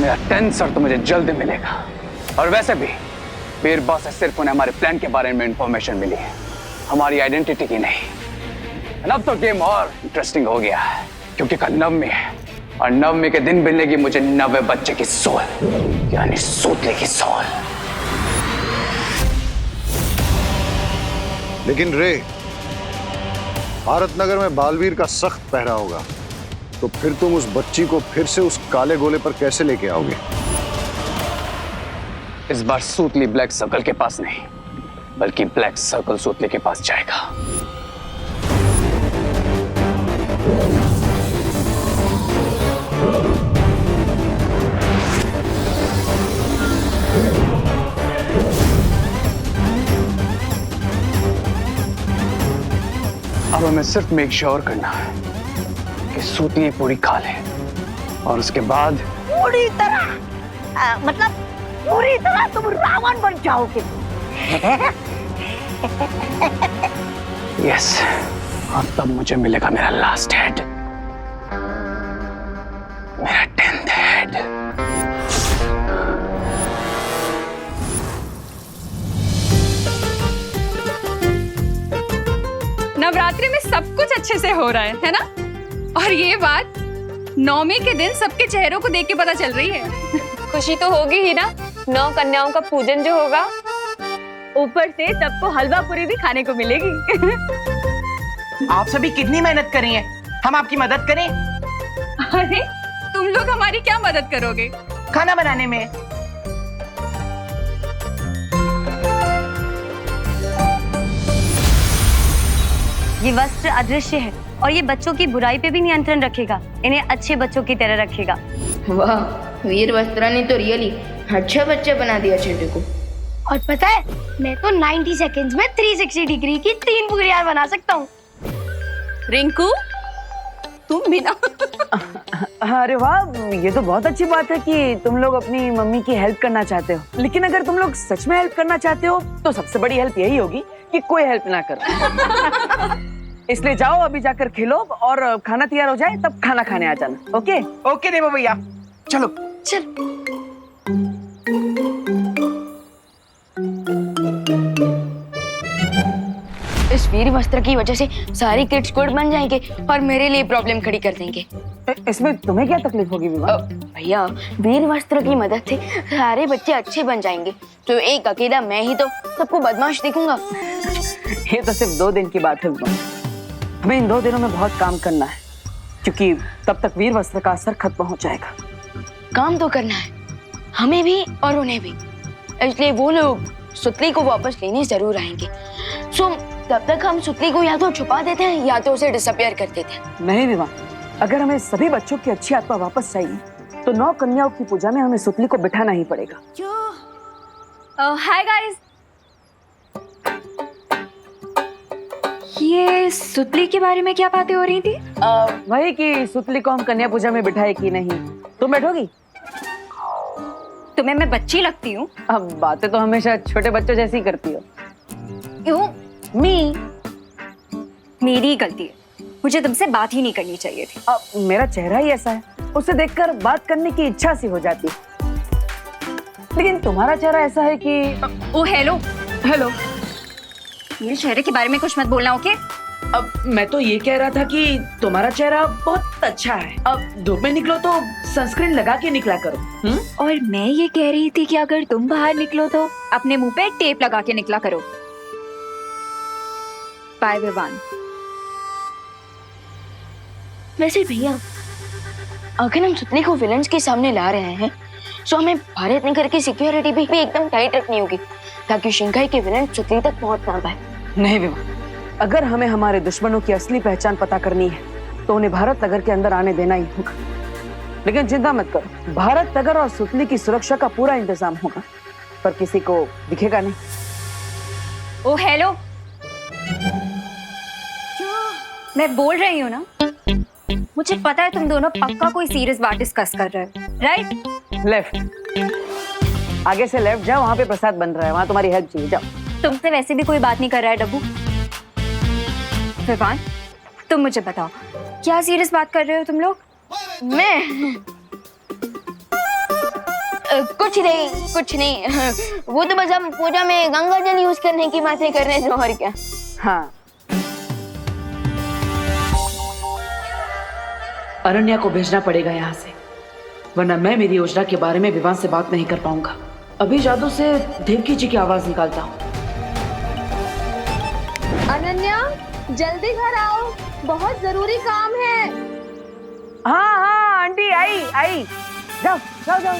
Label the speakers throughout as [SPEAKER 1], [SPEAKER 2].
[SPEAKER 1] मेरा 10 सर तो मुझे जल्द मिलेगा। और वैसे भी वीर बॉस से सिर्फ उन्हें हमारे प्लान के बारे में इंफॉर्मेशन मिली है, हमारी आइडेंटिटी की नहीं। अब तो गेम और इंटरेस्टिंग हो गया है, क्योंकि कल नवमी है और नवमी के दिन मिलेगी मुझे 90 बच्चे की सोल, यानी सूतले की सोल।
[SPEAKER 2] लेकिन रे, भारत नगर में बालवीर का सख्त पहरा होगा, तो फिर तुम उस बच्ची को फिर से उस काले गोले पर कैसे लेके आओगे?
[SPEAKER 1] इस बार सूतली ब्लैक सर्कल के पास नहीं, बल्कि ब्लैक सर्कल सूतले के पास जाएगा। अब हमें सिर्फ मेक श्योर करना है कि सूतली पूरी खा ले, और उसके बाद
[SPEAKER 3] पूरी तरह मतलब पूरी तरह तुम रावण बन जाओगे।
[SPEAKER 1] यस, और तब मुझे मिलेगा मेरा लास्ट हेड, मेरा 10th हेड।
[SPEAKER 4] नवरात्रि में सब कुछ अच्छे से हो रहा है ना? और ये बात नवमी के दिन सबके चेहरों को देख के पता चल रही है।
[SPEAKER 5] खुशी तो होगी ही ना, 9 कन्याओं का पूजन जो होगा,
[SPEAKER 4] ऊपर से सबको हलवा पूरी भी खाने को मिलेगी।
[SPEAKER 6] आप सभी कितनी मेहनत कर रही हैं, हम आपकी मदद करें?
[SPEAKER 4] अरे तुम लोग हमारी क्या मदद करोगे?
[SPEAKER 6] खाना बनाने में।
[SPEAKER 7] ये वस्त्र अदृश्य है और ये बच्चों की बुराई पे भी नियंत्रण रखेगा, इन्हें अच्छे बच्चों की तरह रखेगा।
[SPEAKER 8] वाह, वीर वस्त्रा ने तो रियली अच्छा बच्चा बना दिया छोटे को।
[SPEAKER 3] और पता है, मैं तो 90 सेकंड्स में 360 डिग्री की 3 पूरियां बना सकता हूँ।
[SPEAKER 4] रिंकू, तुम भी ना।
[SPEAKER 9] अरे वाह, ये तो बहुत अच्छी बात है कि तुम लोग अपनी मम्मी की हेल्प करना चाहते हो। लेकिन अगर तुम लोग सच में हेल्प करना चाहते हो तो सबसे बड़ी हेल्प यही होगी कि कोई हेल्प ना करो। इसलिए जाओ, अभी जाकर खेलो और खाना तैयार हो जाए तब खाना खाने आ जाना। ओके
[SPEAKER 6] ओके देवो भैया, चलो
[SPEAKER 3] चल।
[SPEAKER 8] इस वीर वस्त्र की वजह से सारे किड्स गुड बन जाएंगे और मेरे लिए प्रॉब्लम खड़ी कर देंगे।
[SPEAKER 9] इसमें तुम्हें क्या तकलीफ होगी विवाह?
[SPEAKER 8] भैया, वीर वस्त्र की मदद से सारे बच्चे अच्छे बन जाएंगे, तो एक अकेला मैं ही तो सबको बदमाश दिखूंगा।
[SPEAKER 9] ये तो सिर्फ 2 दिन की बात है विवाह, हमें इन 2 दिनों में बहुत काम करना है, क्योंकि तब तक वीर वस्त्र का असर खत्म हो जाएगा।
[SPEAKER 8] काम तो करना है हमें भी और उन्हें भी, इसलिए वो लोग सुतली को वापस लेने जरूर आएंगे। सो तब तक हम सुतली को या तो छुपा देते हैं या तो उसे डिसअपियर कर देते हैं।
[SPEAKER 9] नहीं विवाह, अगर हमें सभी बच्चों की अच्छी आत्मा वापस चाहिए तो 9 कन्याओं की पूजा में हमें सुतली को बिठाना ही पड़ेगा।
[SPEAKER 4] हाय गाइस, ये सुतली के बारे में क्या बातें हो रही थी?
[SPEAKER 9] वही कि सुतली को हम कन्या पूजा में बिठाए कि नहीं। तुम बैठोगी?
[SPEAKER 4] तुम्हें मैं बच्ची लगती हूँ?
[SPEAKER 9] अब बातें तो हमेशा छोटे बच्चों जैसी ही करती हो।
[SPEAKER 4] क्यों?
[SPEAKER 9] मी
[SPEAKER 4] मेरी गलती है, मुझे तुमसे बात ही नहीं करनी चाहिए थी।
[SPEAKER 9] अब मेरा चेहरा ही ऐसा है, उसे देखकर बात करने की इच्छा सी हो जाती है। लेकिन तुम्हारा चेहरा ऐसा है कि
[SPEAKER 4] ओ हेलो
[SPEAKER 9] हेलो,
[SPEAKER 4] मेरे चेहरे के बारे में कुछ मत बोलना, ओके?
[SPEAKER 9] अब मैं तो ये कह रहा था कि तुम्हारा चेहरा बहुत अच्छा है। अब धूप में निकलो तो सनस्क्रीन लगा के निकला करो।
[SPEAKER 4] और मैं ये कह रही थी कि अगर तुम बाहर निकलो तो अपने मुंह पे टेप लगा के निकला करो। बाय विवान।
[SPEAKER 8] वैसे भैया, अगर हम सुतली को विलन्स के सामने ला रहे हैं तो हमें भारत नगर की सिक्योरिटी भी एकदम टाइट रखनी होगी, ताकि शिंघाई के विलन सुतली तक पहुंच ना पाए।
[SPEAKER 9] नहीं विवाह, अगर हमें हमारे दुश्मनों की असली पहचान पता करनी है तो उन्हें भारत नगर के अंदर आने देना ही होगा। लेकिन चिंता मत करो, भारत नगर और सुतली की सुरक्षा का पूरा इंतजाम होगा, पर किसी को दिखेगा नहीं।
[SPEAKER 4] ओ हेलो, मैं बोल रही हूँ ना, मुझे पता है तुम दोनों पक्का कोई सीरियस बात डिस्कस कर रहे हो, राइट?
[SPEAKER 9] लेफ्ट, आगे से लेफ्ट जाओ, वहां पे प्रसाद बन रहा है, वहां तुम्हारी हेल्प चाहिए, जाओ।
[SPEAKER 4] तुमसे वैसे भी कोई बात नहीं कर रहा है डब्बू। विवान, तुम मुझे बताओ, क्या सीरियस बात कर रहे हो तुम लोग?
[SPEAKER 8] मैं कुछ नहीं वो तो बस हम पूजा में गंगा जल यूज करने की बातें कर रहे थे और क्या।
[SPEAKER 9] हाँ, अरण्या को भेजना पड़ेगा यहाँ से, वरना मैं मेरी योजना के बारे में विवान से बात नहीं कर पाऊंगा। अभी जादू से देवकी जी की आवाज निकालता हूँ।
[SPEAKER 5] अनन्या जल्दी घर आओ, बहुत जरूरी काम है।
[SPEAKER 9] हाँ हाँ आंटी, आई जाओ जाओ जाओ।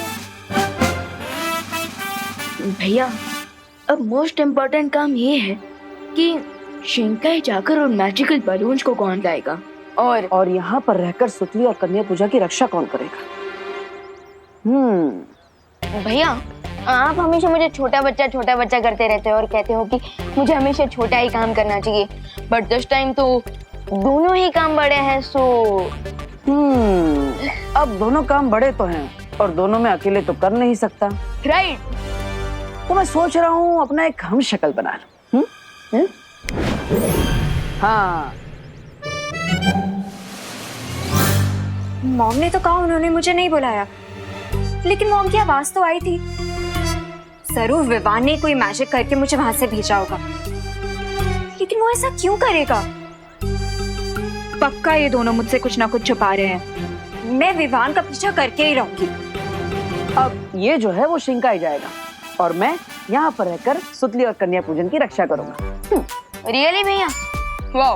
[SPEAKER 8] भैया अब मोस्ट इम्पोर्टेंट काम ये है कि शिंकाई जाकर और मैजिकल बलून्स को कौन लाएगा
[SPEAKER 9] और यहाँ पर रहकर सुतली और कन्या पूजा की रक्षा कौन करेगा?
[SPEAKER 8] भैया आप हमेशा मुझे छोटा बच्चा करते रहते हो और कहते हो कि मुझे हमेशा छोटा ही काम करना चाहिए, बट दिस टाइम तो दोनों ही काम बड़े हैं। सो
[SPEAKER 9] अब दोनों काम बड़े तो हैं और दोनों में अकेले तो कर नहीं सकता,
[SPEAKER 8] राइट।
[SPEAKER 9] तो मैं सोच रहा हूँ अपना एक हम शक्ल बना लूं। हाँ,
[SPEAKER 4] मॉम ने तो कहा उन्होंने मुझे नहीं बुलाया, लेकिन मॉम की आवाज तो आई थी। जरूर विवान ने कोई मैजिक करके मुझे वहां से भेजा होगा, लेकिन वो ऐसा क्यों करेगा? पक्का ये दोनों मुझसे कुछ ना कुछ छुपा रहे हैं। मैं विवान का पीछा करके ही रहूंगी।
[SPEAKER 9] अब ये जो है वो शिंकाई जाएगा और मैं यहाँ पर रहकर सुतली और कन्या पूजन की रक्षा करूंगा।
[SPEAKER 8] रियली भैया? वाह,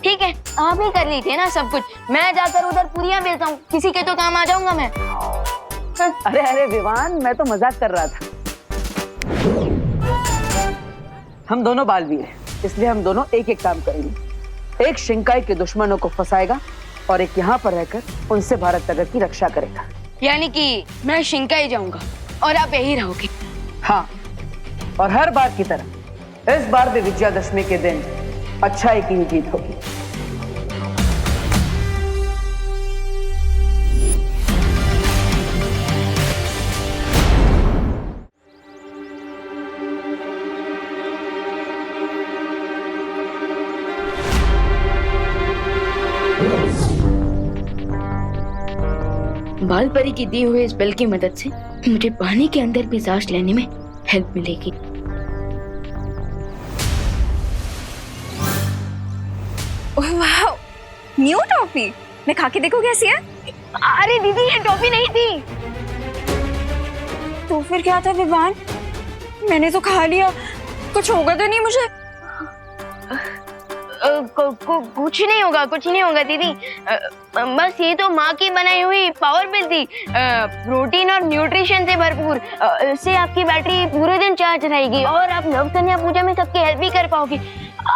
[SPEAKER 8] ठीक है, आप ही कर लीजिए ना सब कुछ, मैं जाकर उधर पूरियां बेचता हूँ, किसी के तो काम आ जाऊंगा मैं।
[SPEAKER 9] अरे विवान, मैं तो मजाक कर रहा था। हम दोनों बालवीर हैं, इसलिए हम दोनों एक एक काम करेंगे। एक शिंकाई के दुश्मनों को फंसाएगा और एक यहाँ पर रहकर उनसे भारत नगर की रक्षा करेगा।
[SPEAKER 8] यानी कि मैं शिंकाई जाऊंगा और आप यही रहोगे?
[SPEAKER 9] हाँ, और हर बार की तरह इस बार भी विजयादशमी के दिन अच्छाई की ही जीत होगी।
[SPEAKER 8] बाल परी की दी हुई इस बेल की मदद से मुझे पानी के अंदर भी सांस लेने में हेल्प मिलेगी।
[SPEAKER 4] ओह वाह, न्यू टॉफी। मैं खा के देखो कैसी है।
[SPEAKER 8] अरे दीदी, ये टॉफी नहीं थी।
[SPEAKER 4] तो फिर क्या था विवान? मैंने तो खा लिया, कुछ होगा तो नहीं मुझे?
[SPEAKER 8] कुछ नहीं होगा दीदी, बस ये तो माँ की बनाई हुई पावर पिल थी, प्रोटीन और न्यूट्रिशन से भरपूर। इससे आपकी बैटरी पूरे दिन चार्ज रहेगी और आप नव कन्या पूजा में सबकी हेल्प भी कर पाओगे।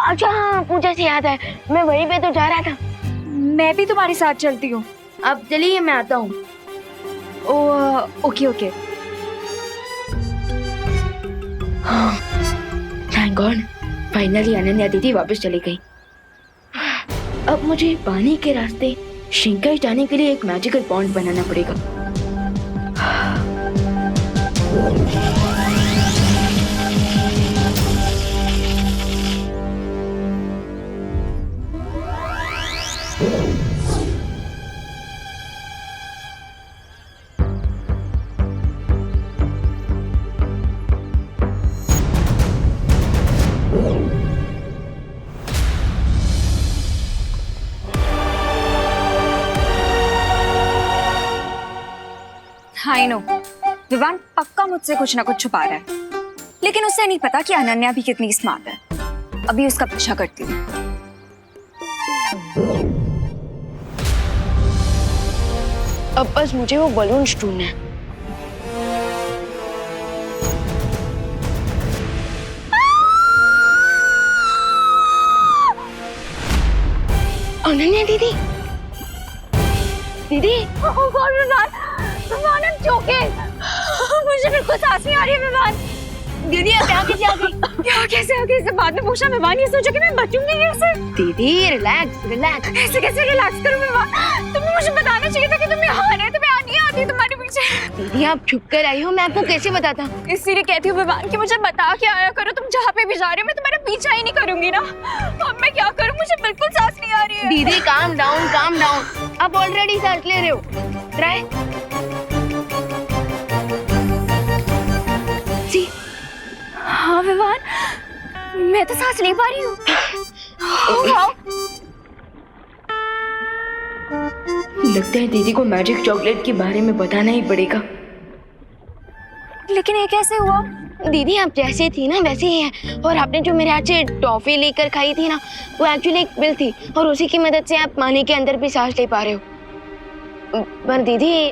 [SPEAKER 8] अच्छा हाँ, पूजा से याद है, मैं वहीं पे तो जा रहा था।
[SPEAKER 4] मैं भी तुम्हारे साथ चलती हूँ।
[SPEAKER 8] अब चलिए, मैं आता हूँ।
[SPEAKER 4] Okay.
[SPEAKER 8] Thank God, finally Ananya दीदी वापस चली गई। अब मुझे पानी के रास्ते शिंकाई जाने के लिए एक मैजिकल पॉन्ड बनाना पड़ेगा।
[SPEAKER 4] आई नो, विवान पक्का मुझसे कुछ ना कुछ छुपा रहा है, लेकिन उसे नहीं पता कि अनन्या भी कितनी स्मार्ट है। अभी उसका पीछा करती हूँ।
[SPEAKER 8] अब बस मुझे वो बलून्स ढूंढना है। अनन्या दीदी,
[SPEAKER 4] मुझे बिल्कुल सांस नहीं आ रही है विवान।
[SPEAKER 8] दीदी आप यहाँ कैसे आ गई?
[SPEAKER 4] क्या कैसे आ गई? इसे बाद में पूछा विवान, ये सोचा कि मैं बचूंगी कैसे?
[SPEAKER 8] दीदी रिलैक्स।
[SPEAKER 4] ऐसे कैसे रिलैक्स करूं विवान? तुम्हें मुझे बताना चाहिए था कि तुम यहाँ आ रहे थे, मैं नहीं आती तुम्हारे पीछे।
[SPEAKER 8] दीदी आप छुप कर आई हो, मैं आपको कैसे बताता?
[SPEAKER 4] इसीलिए कहती हूँ विवान कि मुझे बता के आया करो, तुम जहाँ पे भी जा रहे हो मैं तुम्हारा पीछा ही नहीं करूंगी ना। अब मैं क्या करूँ, मुझे बिल्कुल सांस नहीं आ रही है।
[SPEAKER 8] दीदी काम डाउन, आप ऑलरेडी सांस ले रहे हो। ट्राई।
[SPEAKER 4] विवान, मैं तो सांस ले पा रही हूँ।
[SPEAKER 8] लगता है दीदी को मैजिक चॉकलेट के बारे में बताना ही पड़ेगा।
[SPEAKER 4] लेकिन ये कैसे हुआ?
[SPEAKER 8] दीदी आप जैसे थी ना वैसे ही है, और आपने जो मेरे हाथ से टॉफी लेकर खाई थी ना, वो एक्चुअली एक पिल थी, और उसी की मदद से आप पानी के अंदर भी सांस ले पा रहे हो। पर दीदी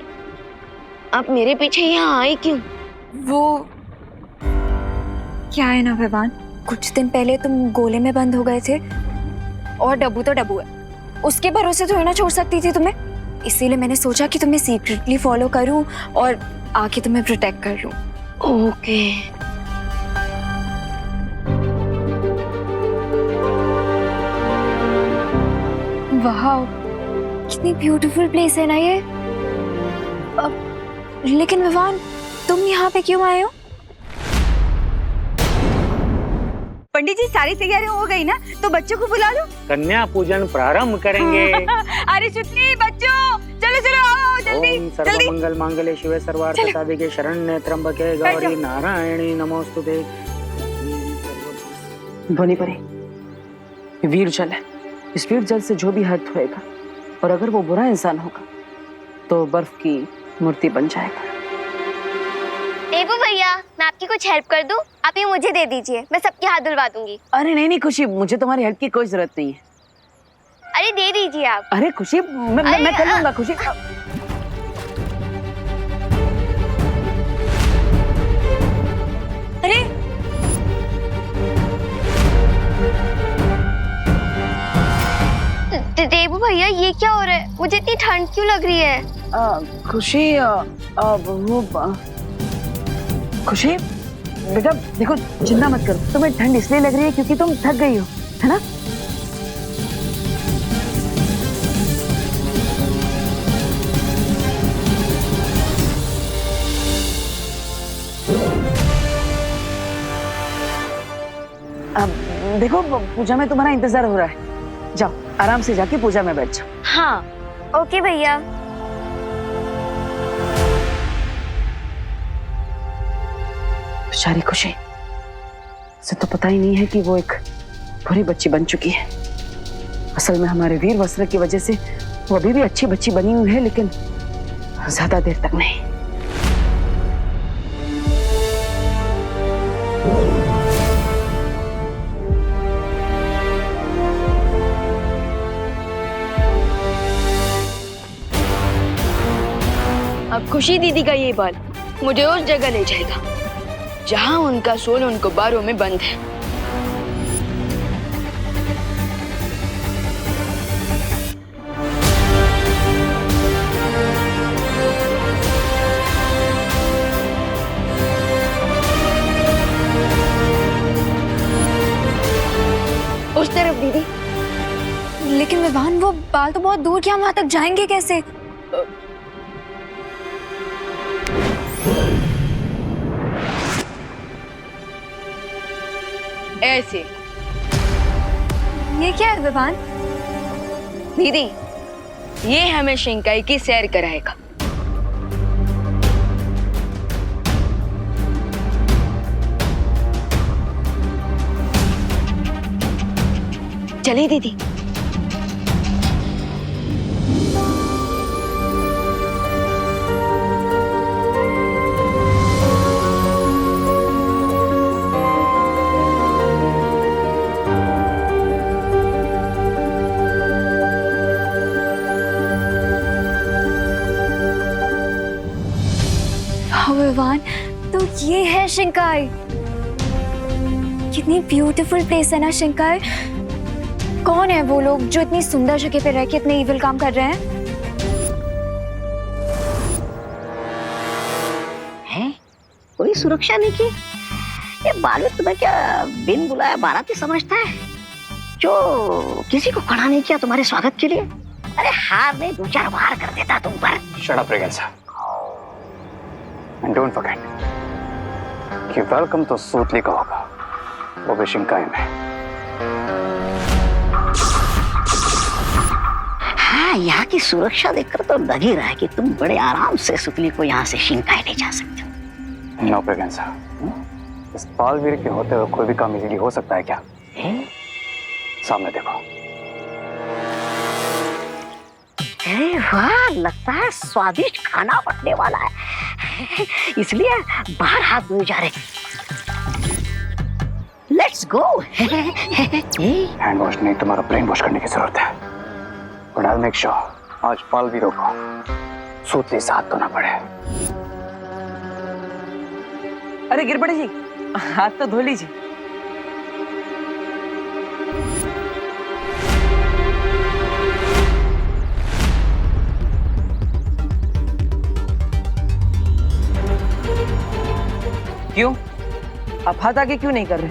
[SPEAKER 8] आप मेरे पीछे यहाँ आए क्यों?
[SPEAKER 4] वो क्या है ना विवान, कुछ दिन पहले तुम गोले में बंद हो गए थे, और डब्बू तो डब्बू है, उसके भरोसे तो ना छोड़ सकती थी तुम्हें। इसीलिए मैंने सोचा कि तुम्हें सीक्रेटली फॉलो करूं और आके तुम्हें प्रोटेक्ट कर लूं।
[SPEAKER 8] ओके।
[SPEAKER 4] वाह, कितनी ब्यूटीफुल प्लेस है ना ये। लेकिन विवान, तुम यहाँ पे क्यों आए हो?
[SPEAKER 7] पंडित जी सारी तैयारियां हो गई ना, तो बच्चों को बुला लो।
[SPEAKER 10] कन्या पूजन प्रारंभ करेंगे।
[SPEAKER 7] अरे सुतली बच्चों, चलो चलो आओ जल्दी
[SPEAKER 10] ओम
[SPEAKER 7] जल्दी।
[SPEAKER 10] सर्वमंगल मांगल्ये शिवे सर्वार्थ साधिके शरण्ये त्र्यंबके गौरी नारायणी नमोस्तुते।
[SPEAKER 9] ध्वनि परी, ये वीर जल है। इस वीर जल से जो भी हर्ट होएगा, और अगर वो बुरा इंसान होगा तो बर्फ की मूर्ति बन जाएगा।
[SPEAKER 3] देवू भैया, मैं आपकी कुछ हेल्प कर दूं? आप ये मुझे दे दीजिए, मैं सबके हाथ धुलवा दूंगी।
[SPEAKER 9] अरे नहीं नहीं खुशी, मुझे तुम्हारी हेल्प की कोई जरूरत नहीं है।
[SPEAKER 3] अरे दे दीजिए आप।
[SPEAKER 9] अरे खुशी, मैं कर लूंगा खुशी।
[SPEAKER 3] अरे देवू भैया, ये क्या हो रहा है? मुझे इतनी ठंड क्यों लग रही है?
[SPEAKER 9] खुशी, खुशी बेटा देखो, चिंता मत करो। तुम्हें ठंड इसलिए लग रही है क्योंकि तुम थक गई हो, है ना? अब देखो, पूजा में तुम्हारा इंतजार हो रहा है। जाओ आराम से जाके पूजा में बैठ जाओ।
[SPEAKER 3] हाँ ओके भैया।
[SPEAKER 9] बेचारी खुशी, इसे तो पता ही नहीं है कि वो एक बुरी बच्ची बन चुकी है। असल में हमारे वीर वस्त्र की वजह से वो अभी भी अच्छी बच्ची बनी हुई है, लेकिन ज्यादा देर तक नहीं।
[SPEAKER 8] अब खुशी दीदी का ये बाल मुझे उस जगह ले जाएगा जहां उनका सोल उनको बारों में बंद है। उस तरफ दीदी।
[SPEAKER 4] लेकिन विवान, वो बाल तो बहुत दूर, क्या वहां तक जाएंगे कैसे?
[SPEAKER 8] ऐसे।
[SPEAKER 4] ये क्या है विवान?
[SPEAKER 8] दीदी, ये हमें शिंकाई की सैर कराएगा। चलिए दीदी।
[SPEAKER 4] विवान, तो ये है शिंकाई। कितनी ब्यूटीफुल प्लेस है ना शिंकाई। कौन है वो लोग जो इतनी सुंदर जगह पे रह के इतने इविल काम कर रहे हैं?
[SPEAKER 11] हैं? कोई सुरक्षा नहीं की? ये बालक तुम्हें क्या बिन बुलाया बाराती समझता है, जो किसी को खड़ा नहीं किया तुम्हारे स्वागत के लिए? अरे हार नहीं, 2-4 बार कर देता तुम पर।
[SPEAKER 1] Shut up, Regensa. And don't forget कि वेलकम तो सूतली का होगा, वो भी शिंकाई में।
[SPEAKER 11] हाँ, यहाँ की सुरक्षा देखकर तो लग ही रहा है कि तुम बड़े आराम से सुतली को यहाँ से शिंकाई ले जा सकते हो।
[SPEAKER 1] No, Regensa. इस बालवीर के होते हुए कोई भी काम इजीली हो सकता है क्या? सामने देखो।
[SPEAKER 11] अरे वाह, लगता है स्वादिष्ट खाना बनने वाला है, इसलिए बाहर हाथ धोए जा रहे। Let's go.
[SPEAKER 1] हैंड वॉश नहीं, तुम्हारा ब्रेन वॉश करने की जरूरत है। बट आई मेक श्योर आज बालवीरों को सूतली से हाथ धोना पड़े।
[SPEAKER 9] अरे गिरबड़े जी, हाथ तो धो लीजिए। क्यों? आप हाथ आगे क्यों नहीं कर रहे?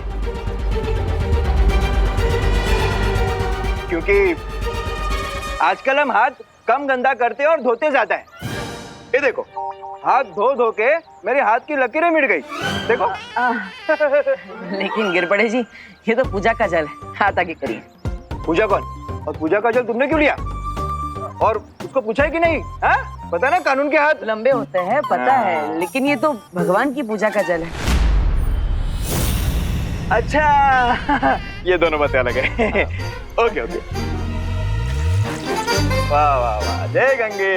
[SPEAKER 12] क्योंकि आजकल हम हाथ कम गंदा करते हैं और धोते ज्यादा है। ये देखो, हाथ धो धो के मेरे हाथ की लकीरें मिट गई। देखो।
[SPEAKER 9] लेकिन गिरबड़े जी, ये तो पूजा का जल है, हाथ आगे करिए।
[SPEAKER 12] पूजा कौन? और पूजा का जल तुमने क्यों लिया? और उसको पूछा है कि नहीं? हाँ? पता ना कानून के हाथ
[SPEAKER 9] लंबे होते हैं, पता है, लेकिन ये तो भगवान की पूजा का जल है।
[SPEAKER 12] अच्छा, ये दोनों बातें अलग है। Okay okay. वाह वाह वाह, जय गंगे।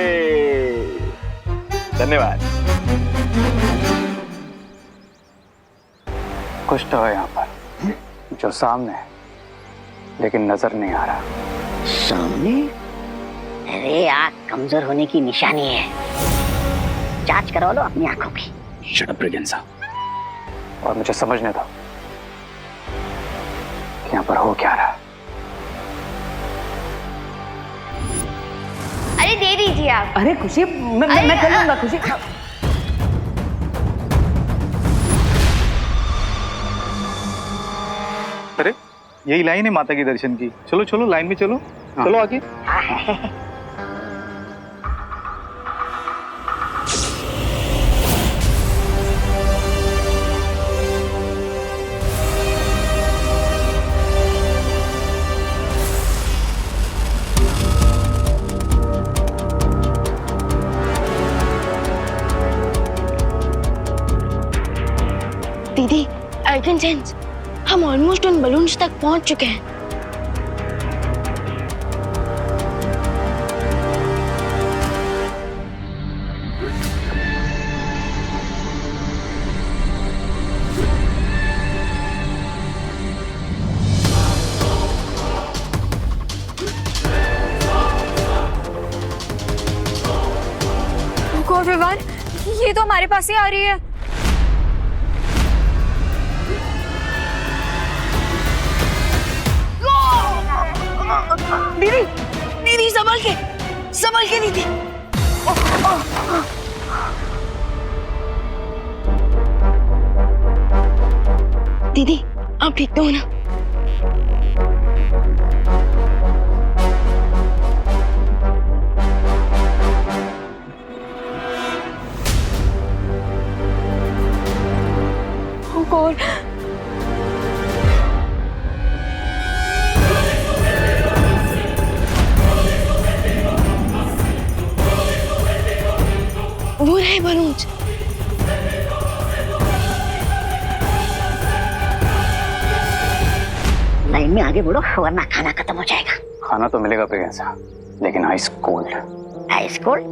[SPEAKER 12] धन्यवाद।
[SPEAKER 1] कुछ तो है यहाँ पर जो सामने है लेकिन नजर नहीं आ रहा।
[SPEAKER 11] सामने? अरे आँख कमजोर होने की निशानी है, जांच करवा लो अपनी आंखों की।
[SPEAKER 1] शट अप ब्रिगेंसा, और मुझे समझने दो कि यहाँ पर हो क्या रहा है।
[SPEAKER 3] अरे दे दीजिए आप।
[SPEAKER 9] अरे खुशी, मैं कर लूंगा खुशी।
[SPEAKER 12] अरे यही लाइन है माता के दर्शन की। चलो चलो, लाइन में चलो। चलो आगे।
[SPEAKER 8] दीदी, आई कैन सेंस, हम ऑलमोस्ट उन बलून्स तक पहुंच चुके हैं।
[SPEAKER 4] गॉड विवान, ये तो हमारे पास ही आ रही है।
[SPEAKER 8] दीदी, दीदी संभल के दीदी। दीदी, आप ठीक तो हो ना?
[SPEAKER 4] Oh God.
[SPEAKER 8] वो रहे बलून्स।
[SPEAKER 11] लाइन में आगे बढ़ो वरना खाना खत्म हो जाएगा।
[SPEAKER 1] खाना तो मिलेगा ब्रिगेंसा, लेकिन आइस कोल्ड।
[SPEAKER 11] Ice cold?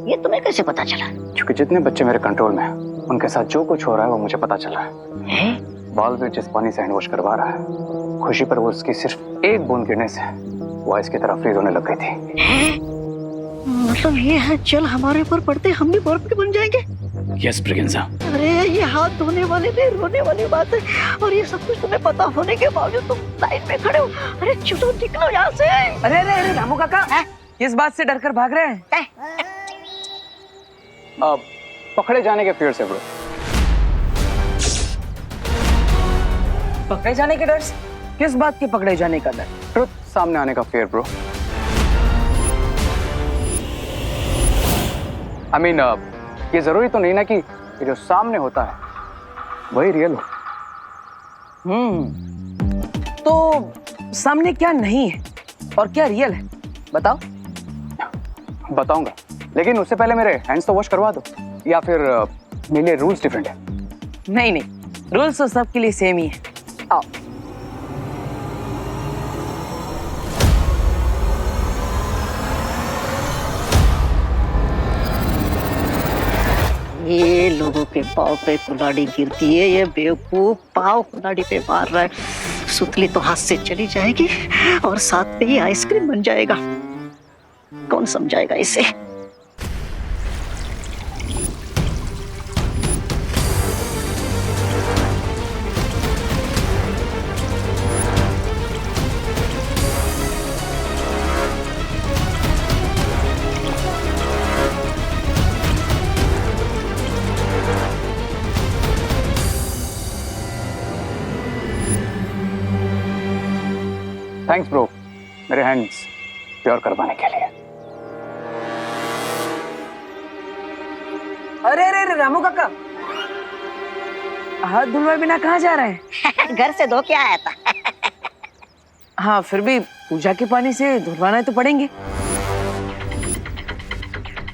[SPEAKER 11] ये तुम्हें कैसे पता चला?
[SPEAKER 1] क्योंकि जितने बच्चे मेरे कंट्रोल में हैं, उनके साथ जो कुछ हो रहा है वो मुझे पता चल रहा है। बालवीर जिस पानी से हैंड वॉश करवा रहा है, खुशी पर वो उसकी सिर्फ एक बूंद गिरने से वो आइस की तरह फ्रीज होने लग गई थी।
[SPEAKER 11] मतलब ये है, चल हमारे ऊपर पड़ते हम भी बर्फ के बन जाएंगे।
[SPEAKER 1] यस ब्रिगेंसा।
[SPEAKER 11] अरे ये हाथ धोने वाले भी रोने वाली बात है, और ये सब कुछ तुम्हें पता होने के बावजूद तुम लाइन में खड़े हो। अरे चलो निकलो यहाँ से।
[SPEAKER 9] अरे अरे अरे रामू काका, किस बात से डरकर भाग रहे हैं?
[SPEAKER 1] अब पकड़े जाने के फियर से ब्रो।
[SPEAKER 9] पकड़े जाने के डर से? किस बात के पकड़े जाने का डर?
[SPEAKER 1] ट्रुथ सामने आने का फियर ब्रो। आई मीन ये जरूरी तो नहीं ना कि ये जो सामने होता है वही रियल हो।
[SPEAKER 9] तो सामने क्या नहीं है और क्या रियल है, बताओ।
[SPEAKER 1] बताऊंगा, लेकिन उससे पहले मेरे हैंड्स तो वॉश करवा दो, या फिर मेरे लिए रूल्स डिफरेंट है।
[SPEAKER 9] नहीं, रूल्स तो सबके लिए सेम ही है। आओ।
[SPEAKER 11] ये लोगों के पाँव पे कुल्हाड़ी गिरती है, ये बेवकूफ पाँव कुल्हाड़ी पे मार रहा है। सुतली तो हाथ से चली जाएगी और साथ पे ही आइसक्रीम बन जाएगा। कौन समझाएगा इसे?
[SPEAKER 1] थैंक्स ब्रो, मेरे हैंड्स प्योर करवाने के लिए।
[SPEAKER 9] अरे अरे अरे रामू काका, हाथ धुलवाए बिना कहाँ जा रहे हैं?
[SPEAKER 11] घर से धो के आया था।
[SPEAKER 9] हाँ, फिर भी पूजा के पानी से धुलवाना तो पड़ेंगे।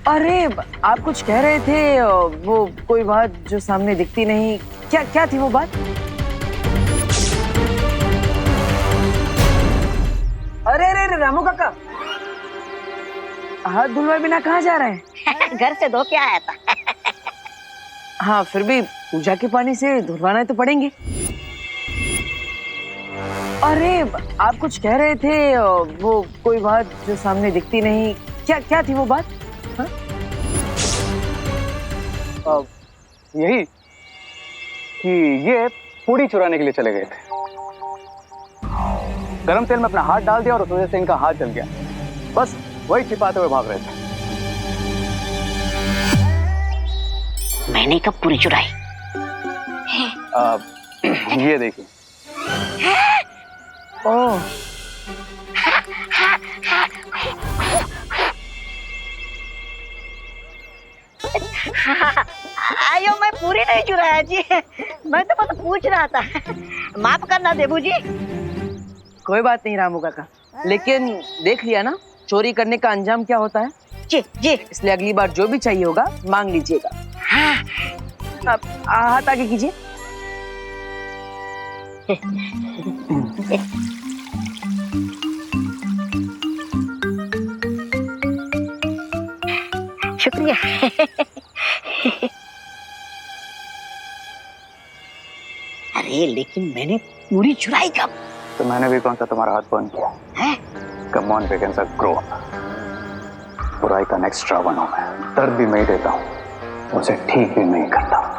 [SPEAKER 9] अरे आप कुछ कह रहे थे, वो कोई बात जो सामने दिखती नहीं, क्या क्या थी वो बात? अरे अरे अरे रामू काका, हाथ धुलवाए बिना कहाँ जा रहे हैं?
[SPEAKER 11] घर से धो के आया था।
[SPEAKER 9] हाँ, फिर भी पूजा के पानी से धुलवाना तो पड़ेंगे। अरे आप कुछ कह रहे थे, वो कोई बात जो सामने दिखती नहीं, क्या क्या थी वो बात? हाँ?
[SPEAKER 1] यही कि ये पूड़ी चुराने के लिए चले गए थे। गरम तेल में अपना हाथ डाल दिया और उस वजह से इनका हाथ जल गया। बस वही छिपाते हुए भाग रहे थे।
[SPEAKER 11] मैंने कब पूरी चुराई?
[SPEAKER 1] ये देखिए।
[SPEAKER 9] ओह,
[SPEAKER 11] आयो, मैं पूरी नहीं चुराया जी, मैं तो बस पूछ रहा था। माफ करना देबू जी।
[SPEAKER 9] कोई बात नहीं रामू काका, लेकिन देख लिया ना चोरी करने का अंजाम क्या होता है।
[SPEAKER 11] जी जी,
[SPEAKER 9] इसलिए अगली बार जो भी चाहिए होगा मांग लीजिएगा।
[SPEAKER 11] हाँ।
[SPEAKER 9] अब हाथ आगे कीजिए।
[SPEAKER 11] शुक्रिया। अरे लेकिन मैंने पूरी चुराई कब?
[SPEAKER 1] तो मैंने भी कौन सा तुम्हारा हाथ बंद किया है? Come on wakens grow up. बुराई का नेक्स्ट रावण हूं मैं। दर्द भी मैं ही देता हूं, उसे ठीक भी मैं ही करता हूं।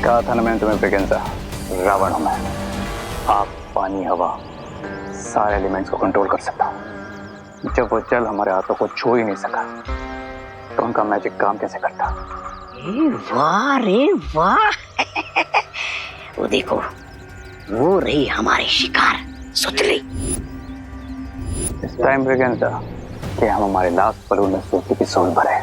[SPEAKER 1] कहा था ना मैंने तुम्हें वेकेंसा, रावण हूं मैं। आग, पानी, हवा, सारे एलिमेंट्स को कंट्रोल कर सकता हूं। जब वो जल हमारे हाथों को छू ही नहीं सका तो उनका मैजिक काम कैसे करता?
[SPEAKER 11] वाह रे वाह। वो देखो, वो रही हमारी शिकार सुतली।
[SPEAKER 1] इस टाइम वेकेंसा कि हम हमारे लास्ट बलून में सूती की सोल भरे।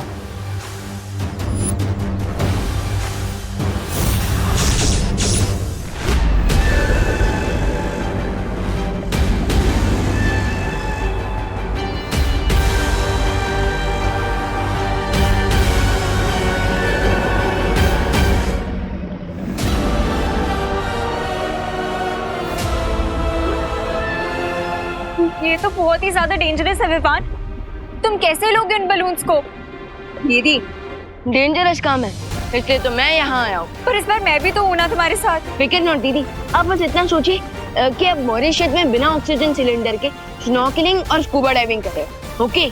[SPEAKER 4] ये तो बहुत ही ज्यादा डेंजरस है विवान। तुम कैसे लोगे उन बलून्स को? दीदी,
[SPEAKER 8] डेंजरस काम है, इसलिए तो मैं यहाँ आया हूँ।
[SPEAKER 4] पर इस बार मैं भी तो हूँ ना तुम्हारे साथ।
[SPEAKER 8] फिक्र नॉट दीदी, आप बस इतना सोचिए कि आप मॉरिशस में बिना ऑक्सीजन सिलेंडर के स्नॉर्कलिंग और स्कूबा डाइविंग कर रहे हो। ओके?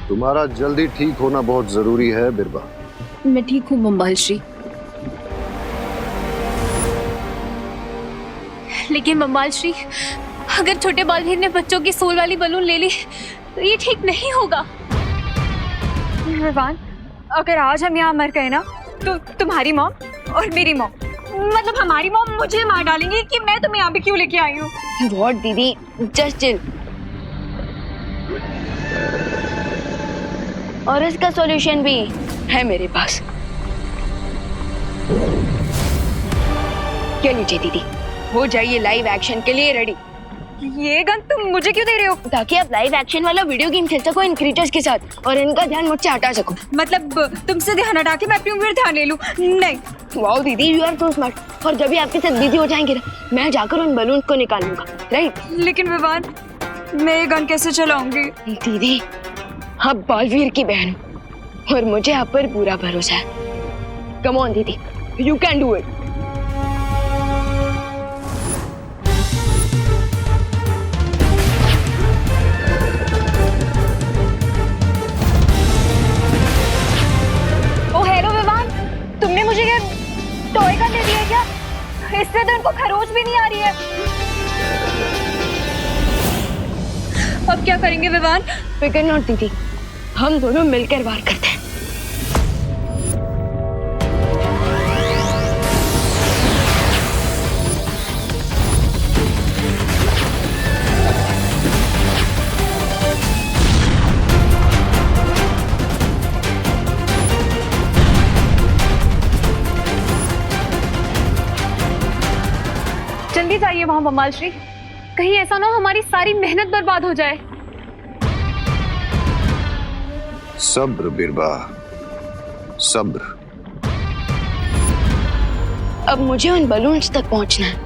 [SPEAKER 2] तुम्हारा जल्दी ठीक होना बहुत जरूरी है बिरबा।
[SPEAKER 8] मैं ठीक हूँ मम्बाल श्री।
[SPEAKER 5] लेकिन मम्बाल श्री, अगर छोटे बालवीर ने बच्चों की सोल वाली बलून ले ली तो ये ठीक नहीं होगा।
[SPEAKER 4] विवान, अगर आज हम यहाँ मर गए ना तो तुम्हारी मॉम और मेरी मॉम, मतलब हमारी मॉम मुझे मार डालेंगी कि मैं तुम्हें यहाँ पे क्यों लेके आई हूँ।
[SPEAKER 8] व्हाट दीदी, जस्ट चिल। और इसका सॉल्यूशन भी है मेरे पास। क्या लीजिए दीदी, हो जाइए लाइव एक्शन के लिए रेडी।
[SPEAKER 4] ये गन तुम मुझे क्यों दे रहे हो?
[SPEAKER 8] ताकि आप लाइव एक्शन वाला वीडियो गेम खेल सको इन क्रिएटर्स के साथ और इनका ध्यान मुझसे हटा सको।
[SPEAKER 4] मतलब तुमसे ध्यान हटा के मैं अपने ऊपर ध्यान ले लूं? नहीं।
[SPEAKER 8] वाओ दीदी, यू आर सो स्मार्ट। और जब भी आपके साथ बिजी हो जाएंगे ना, मैं जाकर उन बलून को निकाल लूंगा, राइट?
[SPEAKER 4] लेकिन विवान, मैं ये गन कैसे चलाऊंगी?
[SPEAKER 8] दीदी, आप बालवीर की बहन हो और मुझे आप पर पूरा भरोसा है। कम ऑन दीदी, यू कैन डू इट।
[SPEAKER 4] तुमने मुझे ये टॉय गन दे दिया है क्या? इससे तो इनको खरोच भी नहीं आ रही है। अब क्या करेंगे विवान?
[SPEAKER 8] फिकर नॉट दीदी, हम दोनों मिलकर वार करते हैं।
[SPEAKER 5] जल्दी जाइए वहां बमाल श्री, कहीं ऐसा ना हो हमारी सारी मेहनत बर्बाद हो जाए।
[SPEAKER 2] सब्र बिरबा, सब्र।
[SPEAKER 8] अब मुझे उन बलून्स तक पहुंचना है।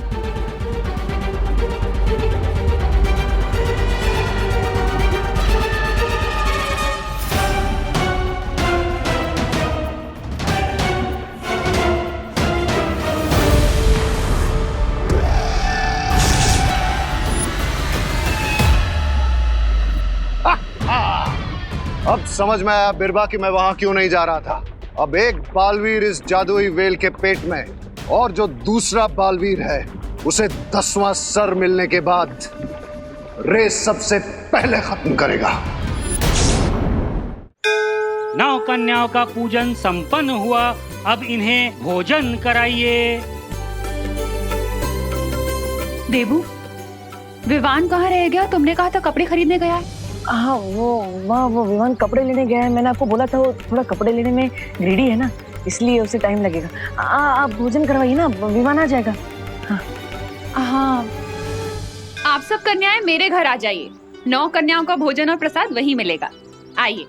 [SPEAKER 2] अब समझ में आया बिरबा कि मैं वहां क्यों नहीं जा रहा था। अब एक बालवीर इस जादुई वेल के पेट में और जो दूसरा बालवीर है उसे 10वां सर मिलने के बाद रेस सबसे पहले खत्म करेगा।
[SPEAKER 13] 9 कन्याओं का पूजन संपन्न हुआ, अब इन्हें भोजन कराइए।
[SPEAKER 5] देबू, विवान कहाँ रह गया? तुमने कहा था कपड़े खरीदने गया है।
[SPEAKER 9] हाँ, वो विवान कपड़े लेने गया है। मैंने आपको बोला था वो थोड़ा कपड़े लेने में ग्रीडी है ना, इसलिए उसे टाइम लगेगा। आप भोजन करवाइए ना, विवान आ जाएगा।
[SPEAKER 5] हाँ, आप सब कन्याएं मेरे घर आ जाइए। 9 कन्याओं का भोजन और प्रसाद वहीं मिलेगा। आइए।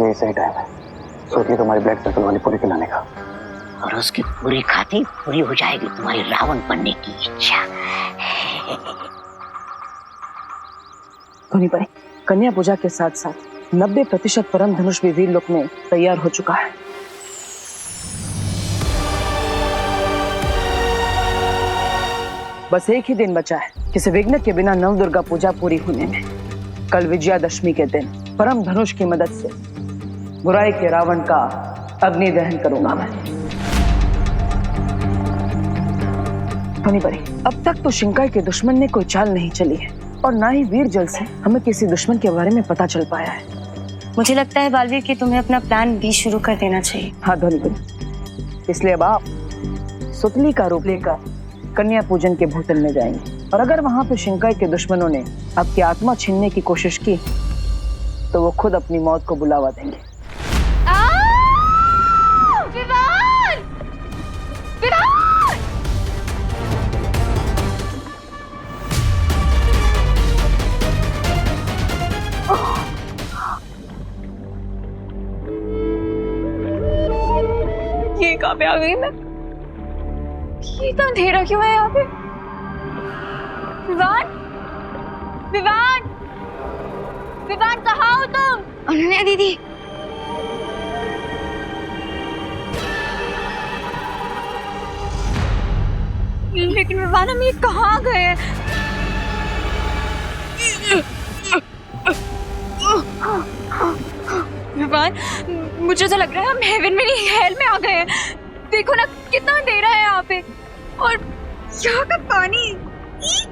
[SPEAKER 1] ये सही टाइम है सोचिए तुम्हारी ब्लड सर्कल वाली पूरी खिलाने का।
[SPEAKER 11] और उसकी पूरी खाती पूरी हो जाएगी तुम्हारी रावण बनने की इच्छा।
[SPEAKER 9] धोनी परे, कन्या पूजा के साथ साथ 90% परम धनुष भी वीर लोक में तैयार हो चुका है। बस एक ही दिन बचा है किसी विघ्न के बिना नवदुर्गा पूजा पूरी होने में। कल विजयादशमी के दिन परम धनुष की मदद से बुराई के रावण का अग्नि दहन करूंगा मैं। धोनी परे, अब तक तो शिंकाई के दुश्मन ने कोई चाल नहीं चली है और ना ही वीर जल से हमें किसी दुश्मन के बारे में पता चल पाया है।
[SPEAKER 7] मुझे लगता है बालवीर कि तुम्हें अपना प्लान भी शुरू कर देना चाहिए।
[SPEAKER 9] हाँ धोनी परे, इसलिए अब आप सुतली का रूप लेकर कन्या पूजन के भूतल में जाएंगे और अगर वहां पे शिंकाई के दुश्मनों ने आपकी आत्मा छीनने की कोशिश की तो वो खुद अपनी मौत को बुलावा देंगे।
[SPEAKER 5] विवान! विवान!
[SPEAKER 4] ये कहाँ पे आ गई मैं? ये इतना अंधेरा क्यों है यहाँ पे? विवान! विवान! विवान कहाँ हो तुम?
[SPEAKER 8] अनन्या दीदी,
[SPEAKER 4] लेकिन विवान हम ये कहाँ गए? विवान, मुझे तो लग रहा है हम हेवन में नहीं हेल में आ गए हैं। देखो ना कितना अंधेरा है यहाँ पे और यहाँ का पानी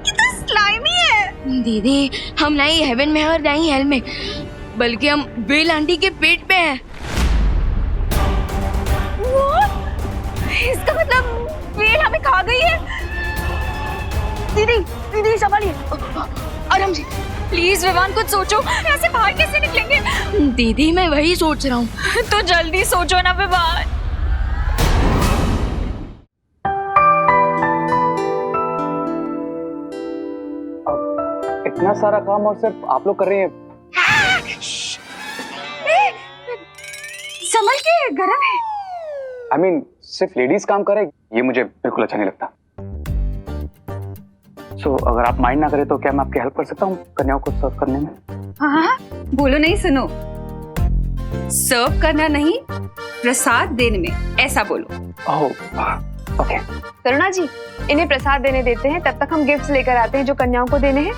[SPEAKER 4] कितना स्लाइमी है।
[SPEAKER 8] दीदी, हम ना ही हेवन में और ना ही हेल में, बल्कि हम बेल आंटी के पेट पे हैं।
[SPEAKER 4] इसका मतलब वेल हमें खा गई है।
[SPEAKER 8] दीदी दीदी संभालिए, आराम से।
[SPEAKER 4] प्लीज विवान कुछ सोचो, ऐसे बाहर कैसे निकलेंगे?
[SPEAKER 8] दीदी मैं वही सोच रहा हूँ।
[SPEAKER 4] तो जल्दी सोचो ना विवान।
[SPEAKER 1] इतना सारा काम और सिर्फ आप लोग कर रही हैं।
[SPEAKER 4] संभल के, गरम है।
[SPEAKER 1] I mean, सिर्फ लेडीज काम करे ये मुझे बिल्कुल अच्छा नहीं लगता। So, अगर आप माइंड ना करें तो क्या मैं आपकी हेल्प कर सकता हूँ कन्याओं को सर्व करने में?
[SPEAKER 5] हाँ, बोलो नहीं, सुनो। सर्व करना नहीं, प्रसाद देने में, ऐसा बोलो।
[SPEAKER 1] ओह, ओके।
[SPEAKER 4] करुणा जी, इन्हें प्रसाद देने देते हैं, तब तक हम गिफ्ट्स लेकर आते हैं जो कन्याओं को देने हैं।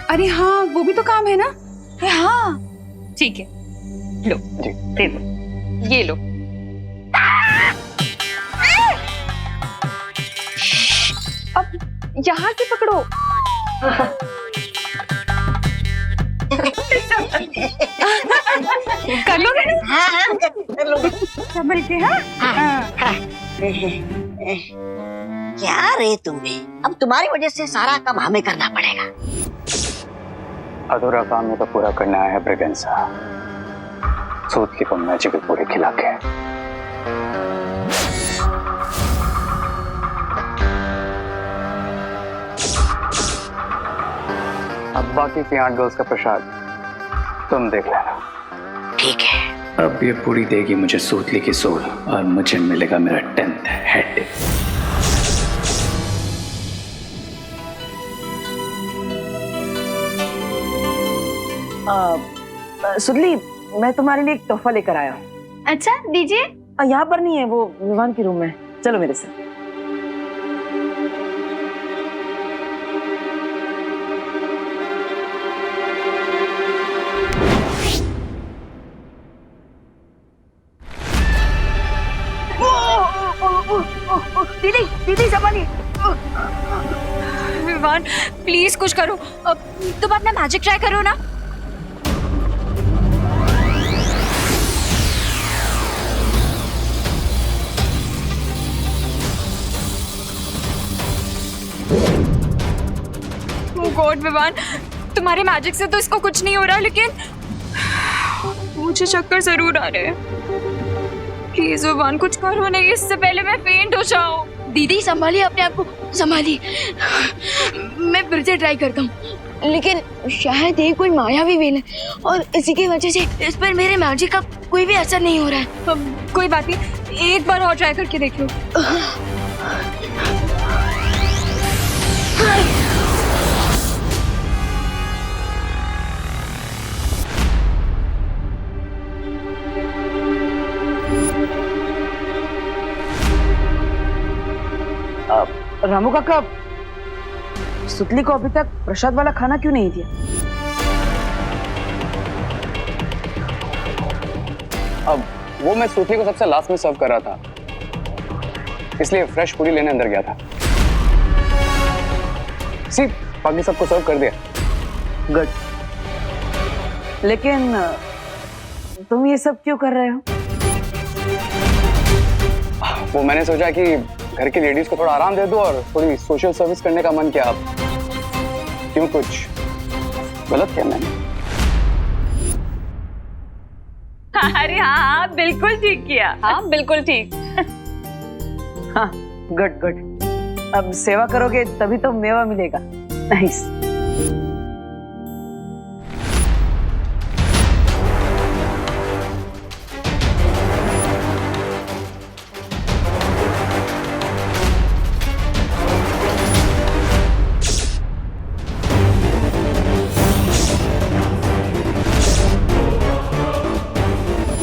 [SPEAKER 5] अरे हाँ, वो भी तो काम है ना।
[SPEAKER 4] हाँ
[SPEAKER 5] ठीक है, लो
[SPEAKER 1] जी,
[SPEAKER 5] दे दो, ये लो।
[SPEAKER 4] अब यहाँ से पकड़ो।
[SPEAKER 5] कर लोगे ना?
[SPEAKER 11] हाँ, कर लोगे।
[SPEAKER 4] संभल के। हाँ,
[SPEAKER 11] क्या रे तुम भी, अब तुम्हारी वजह से सारा काम हमें करना पड़ेगा।
[SPEAKER 1] अधूरा काम में तो पूरा करना है ब्रिगेंसा। सूतली को मैजिक पूरे खिला के। अब बाकी की 8 गर्ल्स का प्रसाद तुम देख लेना।
[SPEAKER 11] ठीक है।
[SPEAKER 1] अब ये पूरी देगी मुझे सूतली की सोल और मुझे मिलेगा मेरा 10th हेड।
[SPEAKER 9] सुतली, मैं तुम्हारे लिए एक तोहफा लेकर आया हूँ।
[SPEAKER 4] अच्छा दीजिए।
[SPEAKER 9] यहाँ पर नहीं है, वो विवान के रूम में। चलो मेरे साथ।
[SPEAKER 4] दीदी दीदी संभालिए। विवान प्लीज कुछ करो। अब तुम अपना मैजिक ट्राई करो ना। गॉड विवान, तुम्हारे मैजिक से तो इसको कुछ नहीं हो रहा, लेकिन मुझे चक्कर जरूर आ रहे हैं। प्लीज विवान कुछ करो नहीं, इससे पहले मैं फेंट हो जाऊं।
[SPEAKER 8] दीदी संभालिए अपने आप को, संभालिए। मैं फिर से ट्राई करता हूँ, लेकिन शायद ये कोई मायावी वेल है और इसी की वजह से इस पर मेरे मैजिक का कोई भी असर नहीं हो रहा है।
[SPEAKER 4] कोई बात नहीं, एक बार और ट्राई करके देख लो।
[SPEAKER 9] रामू काका, सुतली को अभी तक प्रसाद वाला खाना क्यों नहीं दिया?
[SPEAKER 1] अब वो मैं सुतली को सबसे लास्ट में सर्व कर रहा था, इसलिए फ्रेश पूरी लेने अंदर गया था। सी, बाकी सबको सर्व कर दिया।
[SPEAKER 9] गुड। लेकिन तुम ये सब क्यों कर रहे हो?
[SPEAKER 1] वो मैंने सोचा कि घर की लेडीज को थोड़ा आराम दे दो और थोड़ी सोशल सर्विस करने का मन किया। अब क्यों, कुछ गलत किया मैंने?
[SPEAKER 5] अरे हाँ, बिल्कुल ठीक किया। हाँ, बिल्कुल ठीक।
[SPEAKER 9] हाँ, गुड गुड। अब सेवा करोगे तभी तो मेवा मिलेगा। नाइस।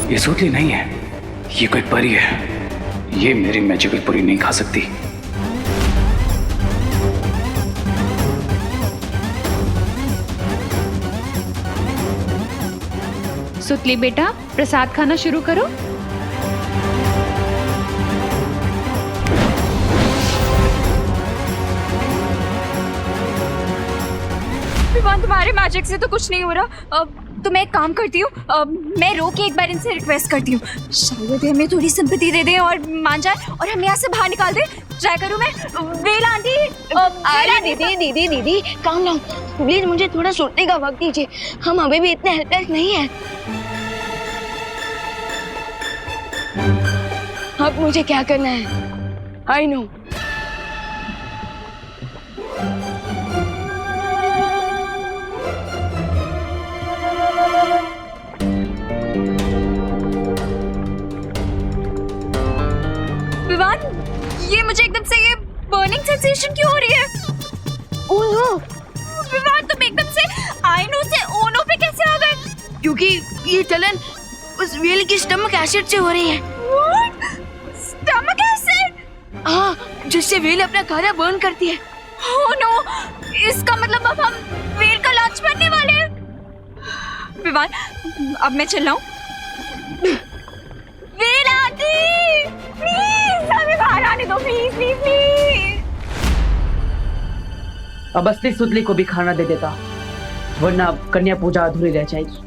[SPEAKER 1] ये सूतली नहीं है, ये कोई परी है। ये मेरी मैजिकल परी नहीं खा सकती।
[SPEAKER 5] सुतली बेटा, प्रसाद खाना शुरू करो।
[SPEAKER 4] विवान, तुम्हारे मैजिक से तो कुछ नहीं हो रहा। अब तो मैं एक काम करती हूँ, मैं रो के एक बार इनसे रिक्वेस्ट करती हूँ, शायद हमें थोड़ी सिंपैथी दे दें और मान जाए और हमें यहाँ से बाहर निकाल दे। ट्राई करूँ मैं? वेल आंटी,
[SPEAKER 8] अरे दीदी दीदी दीदी काम डाउन प्लीज, मुझे थोड़ा सोचने का वक्त दीजिए, हम अभी भी इतने हेल्पलेस नहीं है। अब मुझे क्या करना है? I know.
[SPEAKER 4] विवान, ये मुझे एकदम से ये बर्निंग सेंसेशन क्यों हो रही है?
[SPEAKER 8] ओह नो
[SPEAKER 4] विवान, तुम एकदम से आई नो से ओ नो पे कैसे आ गए?
[SPEAKER 8] क्योंकि ये जलन उस व्हेल की स्टमक एसिड से हो रही है।
[SPEAKER 4] What? Stomach acid?
[SPEAKER 8] हाँ, जिससे व्हेल अपना खाना बर्न करती है।
[SPEAKER 4] ओह नो, इसका मतलब अब हम व्हेल का लंच बनने वाले हैं। विवान, अब मैं चल रहा हूँ। व्हेल आंटी, प्लीज हमें बाहर आने दो, प्लीज प्लीज प्लीज।
[SPEAKER 9] अब असली सुतली को भी खाना दे देता, वरना कन्या पूजा अधूरी रह जाएगी।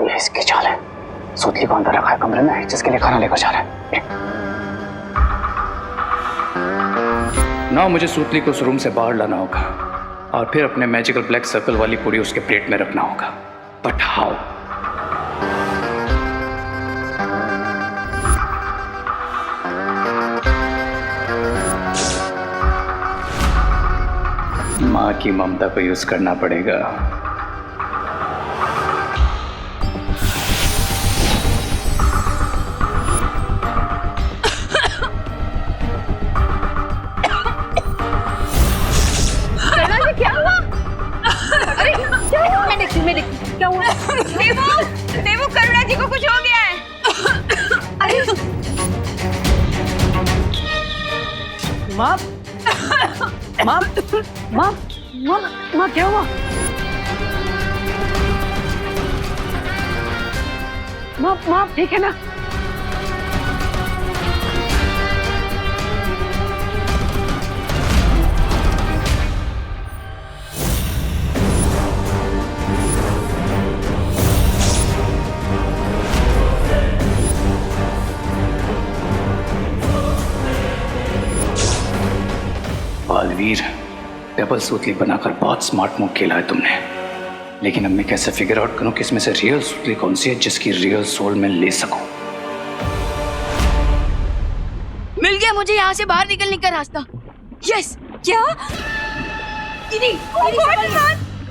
[SPEAKER 1] ये इसकी चाल है। सुतली को अंदर रखा है कमरे में, जिसके लिए खाना लेकर जा रहा है। ना मुझे सुतली को उस रूम से बाहर लाना होगा और फिर अपने मैजिकल ब्लैक सर्कल वाली पूरी उसके प्लेट में रखना होगा। But how? माँ की ममता को यूज करना पड़ेगा।
[SPEAKER 4] क्या हुआ? देवू, करुणा जी को कुछ हो गया है। अरे
[SPEAKER 9] माँ, माँ, माँ, माँ, माँ क्या हुआ? माँ, माँ ठीक है ना?
[SPEAKER 1] बालवीर, डबल सुतली बनाकर बहुत स्मार्ट मूव खेला है तुमने, लेकिन अब मैं कैसे फिगर आउट करूं कि इसमें से रियल सुतली कौन सी है जिसकी रियल सोल में ले सकूं?
[SPEAKER 8] मिल गया मुझे यहाँ से बाहर निकलने का रास्ता। यस।
[SPEAKER 4] क्या? दीदी,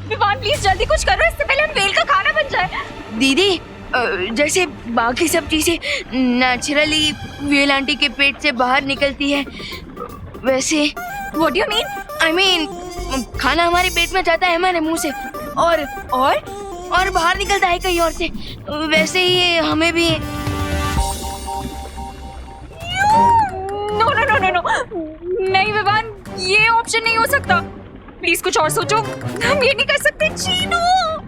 [SPEAKER 4] विवान प्लीज जल्दी कुछ करो, इससे पहले हम व्हेल का खाना बन जाए।
[SPEAKER 8] दीदी, जैसे बाकी सब चीजें नेचुरली व्हेल आंटी के पेट से बाहर निकलती है, वैसे
[SPEAKER 4] What do you mean?
[SPEAKER 8] I mean, खाना हमारे पेट में जाता है हमारे मुंह से और बाहर निकलता है कहीं और से, वैसे ही हमें भी।
[SPEAKER 4] No no no no no, नहीं विवान, ये ऑप्शन नहीं हो सकता। प्लीज कुछ और सोचो, हम ये नहीं कर सकते। चीनू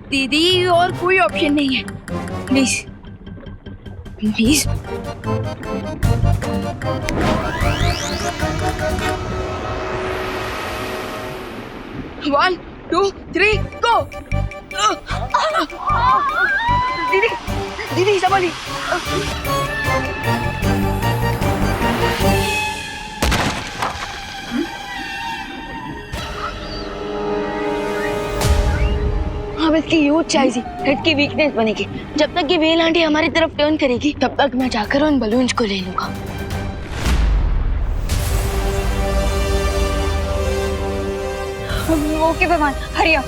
[SPEAKER 8] दीदी, और कोई ऑप्शन नहीं है, प्लीज प्लीज। 1 2 3 गो। दीदी, दीदी संभालिए। अब इसकी यूथ चाहिए, हेड की वीकनेस बनेगी। जब तक ये व्हेल आंटी हमारी तरफ टर्न करेगी, तब तक मैं जाकर उन बलून्स को ले लूंगा।
[SPEAKER 4] Okay Vivaan, hurry up.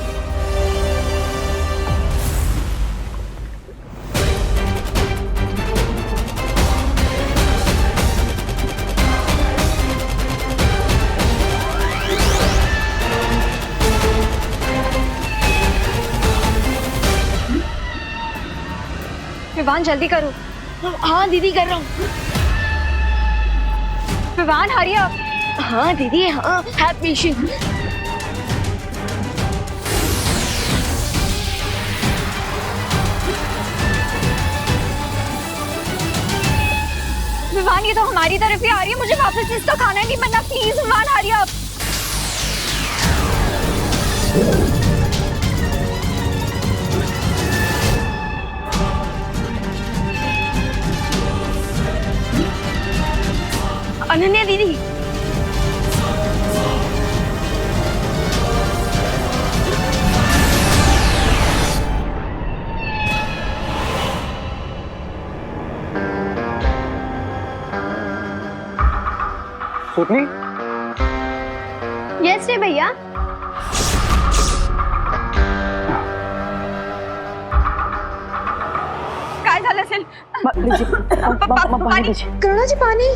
[SPEAKER 4] Vivaan जल्दी करो।
[SPEAKER 8] हाँ दीदी, कर रहा हूँ।
[SPEAKER 4] Vivaan hurry up.
[SPEAKER 8] हाँ दीदी, हाँ, हैव पेशेंस।
[SPEAKER 4] विवान ये तो हमारी तरफ ही आ रही है, मुझे वापस इसका खाना नहीं बनना, प्लीज विवान आ रही है आप।
[SPEAKER 8] अनन्या दीदी,
[SPEAKER 1] सुतली?
[SPEAKER 3] यस रे भैया।
[SPEAKER 5] काय झालं असेल?
[SPEAKER 9] पाणी दीजिए।
[SPEAKER 4] करुणा जी पानी।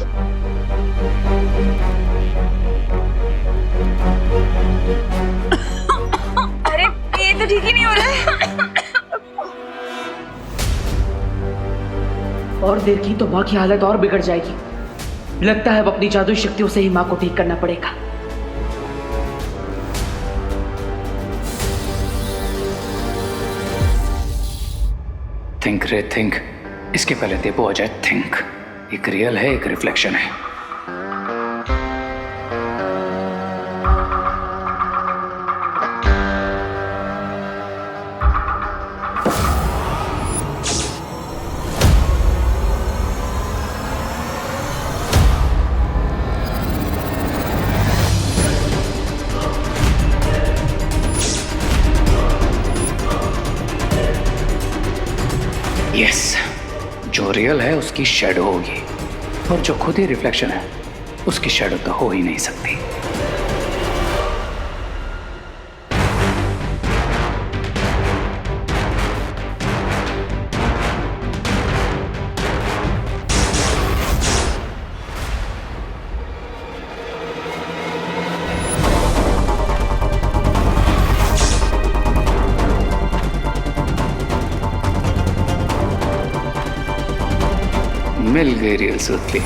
[SPEAKER 4] अरे ये तो ठीक ही नहीं हो रहा है।
[SPEAKER 9] और देर की तो माँ की हालत और बिगड़ जाएगी। लगता है अब अपनी जादुई शक्तियों से ही माँ को ठीक करना पड़ेगा।
[SPEAKER 1] थिंक रे थिंक, इसके पहले देवो आ जाए थिंक। एक रियल है, एक रिफ्लेक्शन है। यस, जो रियल है उसकी शैडो होगी, और जो खुद ही रिफ्लेक्शन है उसकी शैडो तो हो ही नहीं सकती। मिल गई रियल सुतली।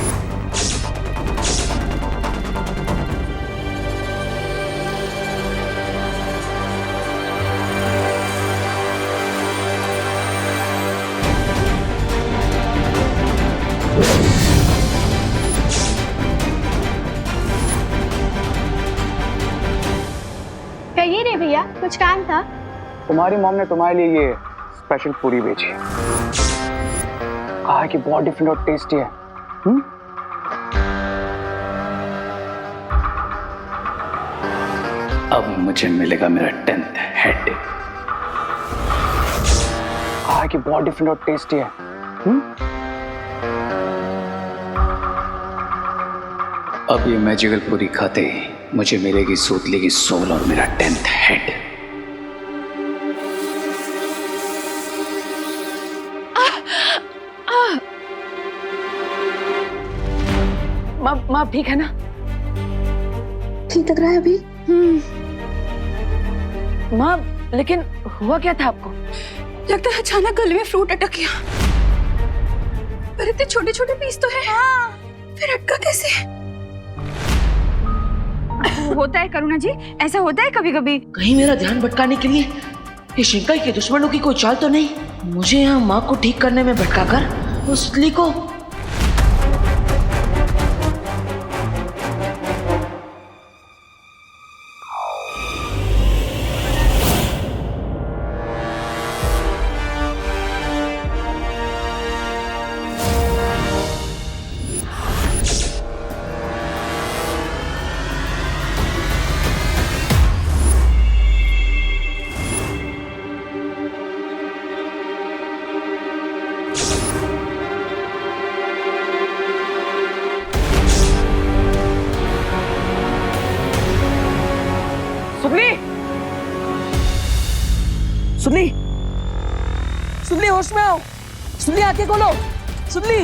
[SPEAKER 3] कहिए रे भैया, कुछ काम था?
[SPEAKER 1] तुम्हारी मॉम ने तुम्हारे लिए ये स्पेशल पूरी भेजी है। कहा है कि बहुत डिफरेंट और टेस्टी है। अब मुझे मिलेगा मेरा 10th हेड। कहा है कि बहुत डिफरेंट और टेस्टी है। अब ये मैजिकल पूरी खाते ही मुझे मिलेगी सूतली की सोल और मेरा 10th हेड।
[SPEAKER 9] माँ ठीक है ना?
[SPEAKER 4] ठीक लग रहा है अभी?
[SPEAKER 9] माँ लेकिन हुआ क्या था आपको?
[SPEAKER 5] लगता है अचानक गले में फ्रूट अटक गया। पर इतने छोटे छोटे पीस तो है। फिर अटका कैसे?
[SPEAKER 4] होता है करुणा जी, ऐसा होता है कभी कभी।
[SPEAKER 9] कहीं मेरा ध्यान भटकाने के लिए ये शिंकाई के दुश्मनों की कोई चाल तो नहीं? मुझे यहाँ माँ को ठीक करने में भटकाकर उस सुतली को। सुतली, सुतली होश में आओ। सुतली आंखें खोलो। सुतली,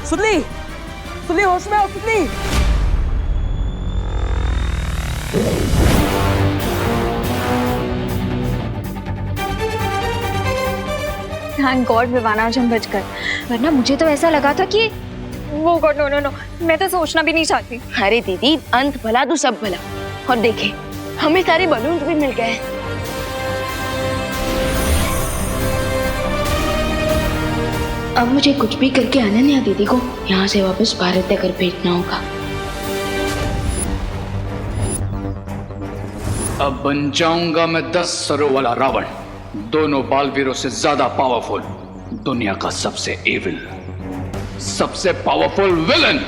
[SPEAKER 9] सुतली, सुतली होश में आओ। सुतली,
[SPEAKER 4] थैंक गॉड विवान आज हम बच गए, वरना मुझे तो ऐसा लगा था कि वो गॉड नो नो नो, मैं तो सोचना भी नहीं चाहती।
[SPEAKER 8] अरे दीदी, अंत भला तो सब भला। और देखे, हमें सारे बलून भी मिल गए। अब मुझे कुछ भी करके अनन्या दीदी को यहाँ से वापस भारत तक भेजना होगा।
[SPEAKER 1] अब बन जाऊंगा मैं 10 सरों वाला रावण, दोनों बालवीरों से ज्यादा पावरफुल, दुनिया का सबसे एविल, सबसे पावरफुल विलन।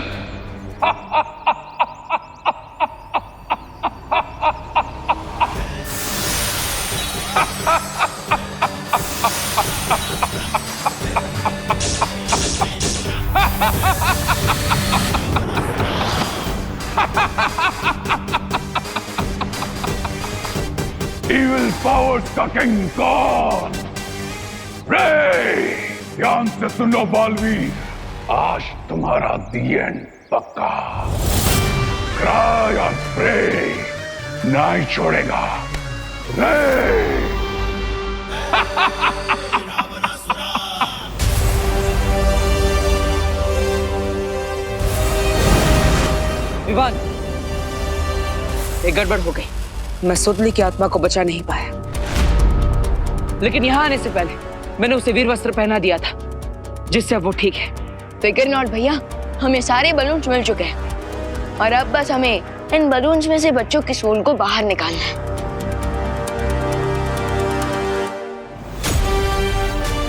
[SPEAKER 14] Evil powers का किंग कौन? रे, ध्यान से सुनो बालवीर, आज तुम्हारा दी एंड पक्का। क्राई और प्रे नहीं छोड़ेगा। रे
[SPEAKER 9] विवान, एक गड़बड़ हो गई। मैं सुतली की आत्मा को बचा नहीं पाया, लेकिन यहाँ आने से पहले मैंने उसे वीर वस्त्र पहना दिया था, जिससे अब वो ठीक है।
[SPEAKER 8] फिकर नॉट भैया, हमें सारे बलून्स मिल चुके हैं और अब बस हमें इन बलून्स में से बच्चों की सोल को बाहर निकालना है।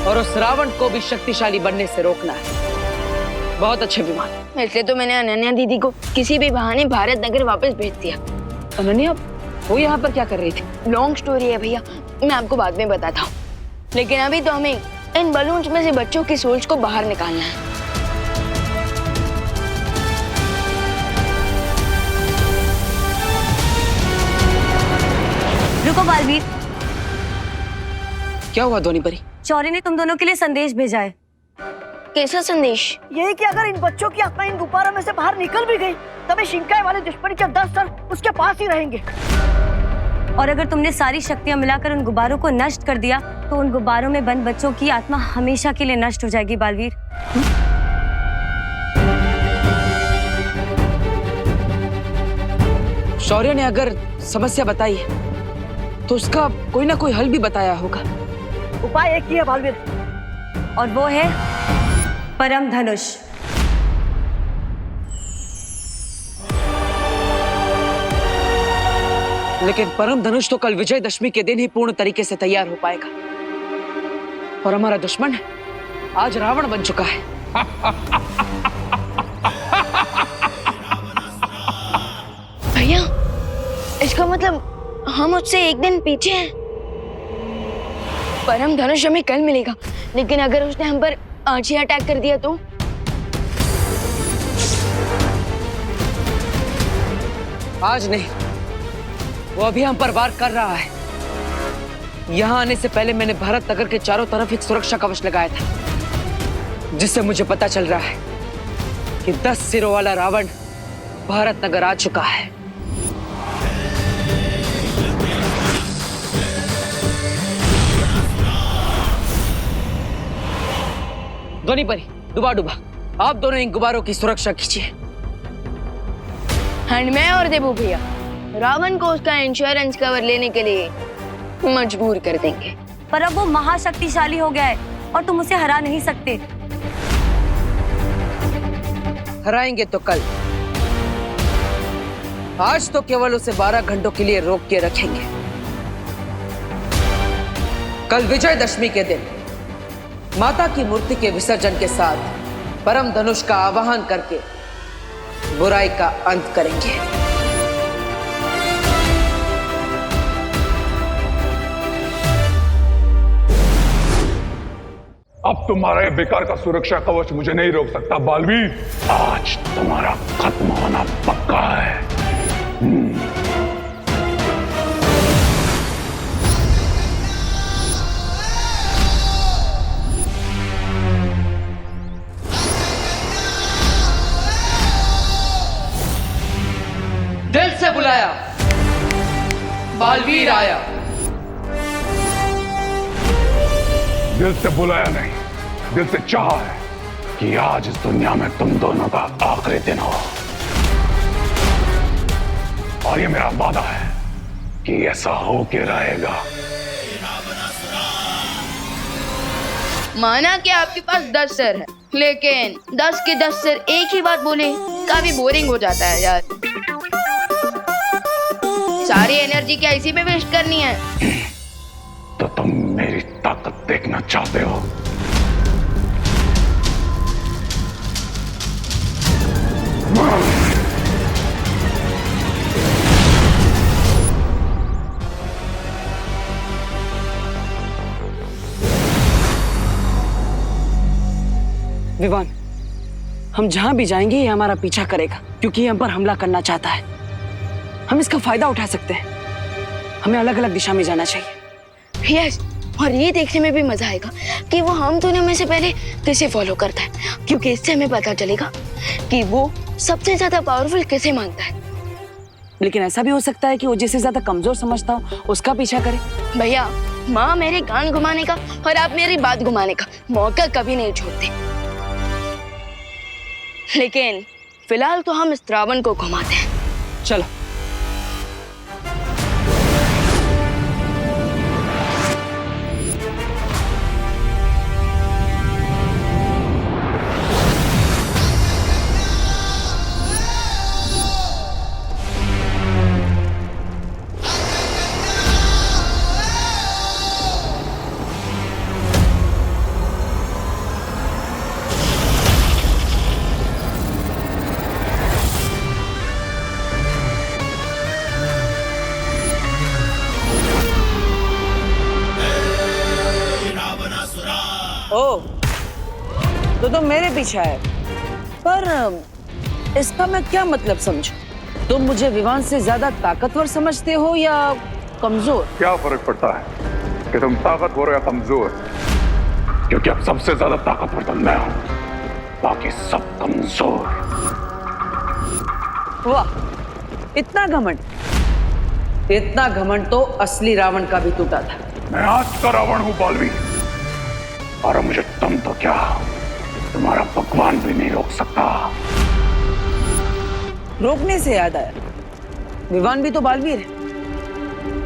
[SPEAKER 9] और उस रावण को भी शक्तिशाली बनने से रोकना है। बहुत अच्छे विमान।
[SPEAKER 8] इसलिए तो मैंने अनन्या दीदी को किसी भी बहाने भारत नगर वापस भेज दिया।
[SPEAKER 9] अनन्या, वो यहाँ पर क्या कर रही थी?
[SPEAKER 8] लॉन्ग स्टोरी है भैया, मैं आपको बाद में बताता हूँ, लेकिन अभी तो हमें इन बलून्स में से बच्चों की सोल्स को बाहर निकालना है।
[SPEAKER 7] रुको बालवीर।
[SPEAKER 9] क्या हुआ धोनी परी?
[SPEAKER 7] शौर्य ने तुम दोनों के लिए संदेश भेजा है।
[SPEAKER 8] कैसा संदेश?
[SPEAKER 11] यही कि अगर इन बच्चों की आत्मा इन गुब्बारों में से बाहर निकल भी गई, तब शिंकाई वाले दुश्मन के 10 सर उसके पास ही रहेंगे।
[SPEAKER 7] और अगर तुमने सारी शक्तियां मिलाकर उन गुब्बारों को नष्ट कर दिया, तो उन गुब्बारों में बंद बच्चों की आत्मा हमेशा के लिए नष्ट हो जाएगी बालवीर।
[SPEAKER 9] शौर्य ने अगर समस्या बताई है, तो उसका कोई ना कोई हल भी बताया होगा।
[SPEAKER 11] उपाय एक ही है बालवीर,
[SPEAKER 7] और वो है परम धनुष।
[SPEAKER 9] लेकिन परम धनुष तो कल विजयदशमी के दिन ही पूर्ण तरीके से तैयार हो पाएगा, और हमारा दुश्मन आज रावण बन चुका है।
[SPEAKER 8] भैया, इसका मतलब हम उससे एक दिन पीछे हैं। परम धनुष हमें कल मिलेगा, लेकिन अगर उसने हम पर आज ही अटैक कर दिया तो?
[SPEAKER 9] आज नहीं, वो अभी हम पर वार कर रहा है। यहाँ आने से पहले मैंने भारत नगर के चारों तरफ एक सुरक्षा कवच लगाया था, जिससे मुझे पता चल रहा है कि 10 सिरों वाला रावण भारत नगर आ चुका है। धोनी परी, डुबा डुबा, आप दोनों इन गुब्बारों की सुरक्षा कीजिए।
[SPEAKER 8] एंड मैं और देबू भैया रावण को उसका इंश्योरेंस कवर लेने के लिए मजबूर कर देंगे।
[SPEAKER 7] पर अब वो महाशक्तिशाली हो गया है और तुम उसे हरा नहीं सकते।
[SPEAKER 9] हराएंगे तो कल, आज तो केवल उसे 12 घंटों के लिए रोक के रखेंगे। कल विजयदशमी के दिन माता की मूर्ति के विसर्जन के साथ परम धनुष का आवाहन करके बुराई का अंत करेंगे।
[SPEAKER 14] अब तुम्हारा ये बेकार का सुरक्षा कवच मुझे नहीं रोक सकता बालवीर। आज तुम्हारा खत्म होना पक्का है।
[SPEAKER 9] दिल से बुलाया, बालवीर आया।
[SPEAKER 14] दिल से बुलाया नहीं, दिल से चाहा है कि आज इस दुनिया में तुम दोनों का आखिरी दिन हो, और ये मेरा वादा है कि ऐसा हो के रहेगा।
[SPEAKER 8] माना कि आपके पास 10 सर है, लेकिन 10 के 10 सर एक ही बात बोले काफी बोरिंग हो जाता है यार। सारी एनर्जी क्या इसी में वेस्ट करनी है?
[SPEAKER 14] तो तुम मेरी ताकत देखना चाहते हो?
[SPEAKER 9] विवान, हम जहां भी जाएंगे ये हमारा पीछा करेगा क्योंकि ये हम पर हमला करना चाहता है। हम इसका फायदा उठा सकते हैं। हमें अलग अलग दिशा में जाना चाहिए।
[SPEAKER 8] यस, और ये देखने में भी मजा आएगा कि वो हम दोनों में से पहले किसे फॉलो करता है, क्योंकि इससे हमें पता चलेगा कि वो सबसे ज्यादा पावरफुल किसे मानता है।
[SPEAKER 9] लेकिन ऐसा भी हो सकता है कि वो जिसे ज्यादा कमजोर समझता हो उसका पीछा करे।
[SPEAKER 8] भैया, माँ मेरे कान घुमाने का और आप मेरी बात घुमाने का मौका कभी नहीं छोड़ते, लेकिन फिलहाल तो हम इस रावण को घुमाते हैं।
[SPEAKER 9] चलो। तो तुम मेरे पीछे है, पर इसका मैं क्या मतलब समझूं? तुम मुझे विवान से ज्यादा ताकतवर समझते हो या कमजोर?
[SPEAKER 14] क्या फर्क पड़ता है कि तुम ताकतवर या कमजोर? क्योंकि अब सबसे ज्यादा ताकतवर तो मैं हूं, बाकी सब कमजोर।
[SPEAKER 9] वाह, इतना घमंड! इतना घमंड तो असली रावण का भी टूटा था।
[SPEAKER 14] मैं आज का रावण हूं बालवी, और मुझे तुम तो क्या, तुम्हारा भगवान भी नहीं रोक सकता।
[SPEAKER 9] रोकने से याद आया, विवान भी तो बालवीर है,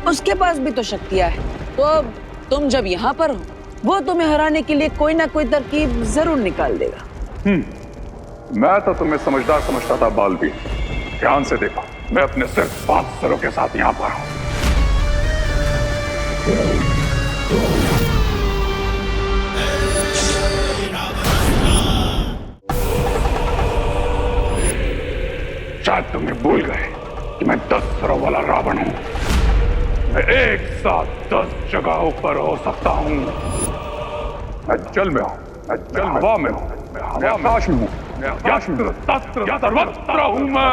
[SPEAKER 9] उसके पास भी तो शक्तियां है। तो अब तुम जब यहाँ पर हो, वो तुम्हें हराने के लिए कोई ना कोई तरकीब जरूर निकाल देगा।
[SPEAKER 14] मैं तो तुम्हें समझदार समझता था बालवीर। ध्यान से देखो, मैं अपने सिर्फ 5 सरों के साथ यहाँ पर हूँ। शायद तुम्हें भूल गए कि मैं 10 सरों वाला रावण हूं। मैं एक साथ 10 जगहों पर हो सकता हूं। मैं जल में हूं, मैं हवा में हूं, मैं आकाश में हूं, मैं आकाश में सर्वत्र हूं मैं।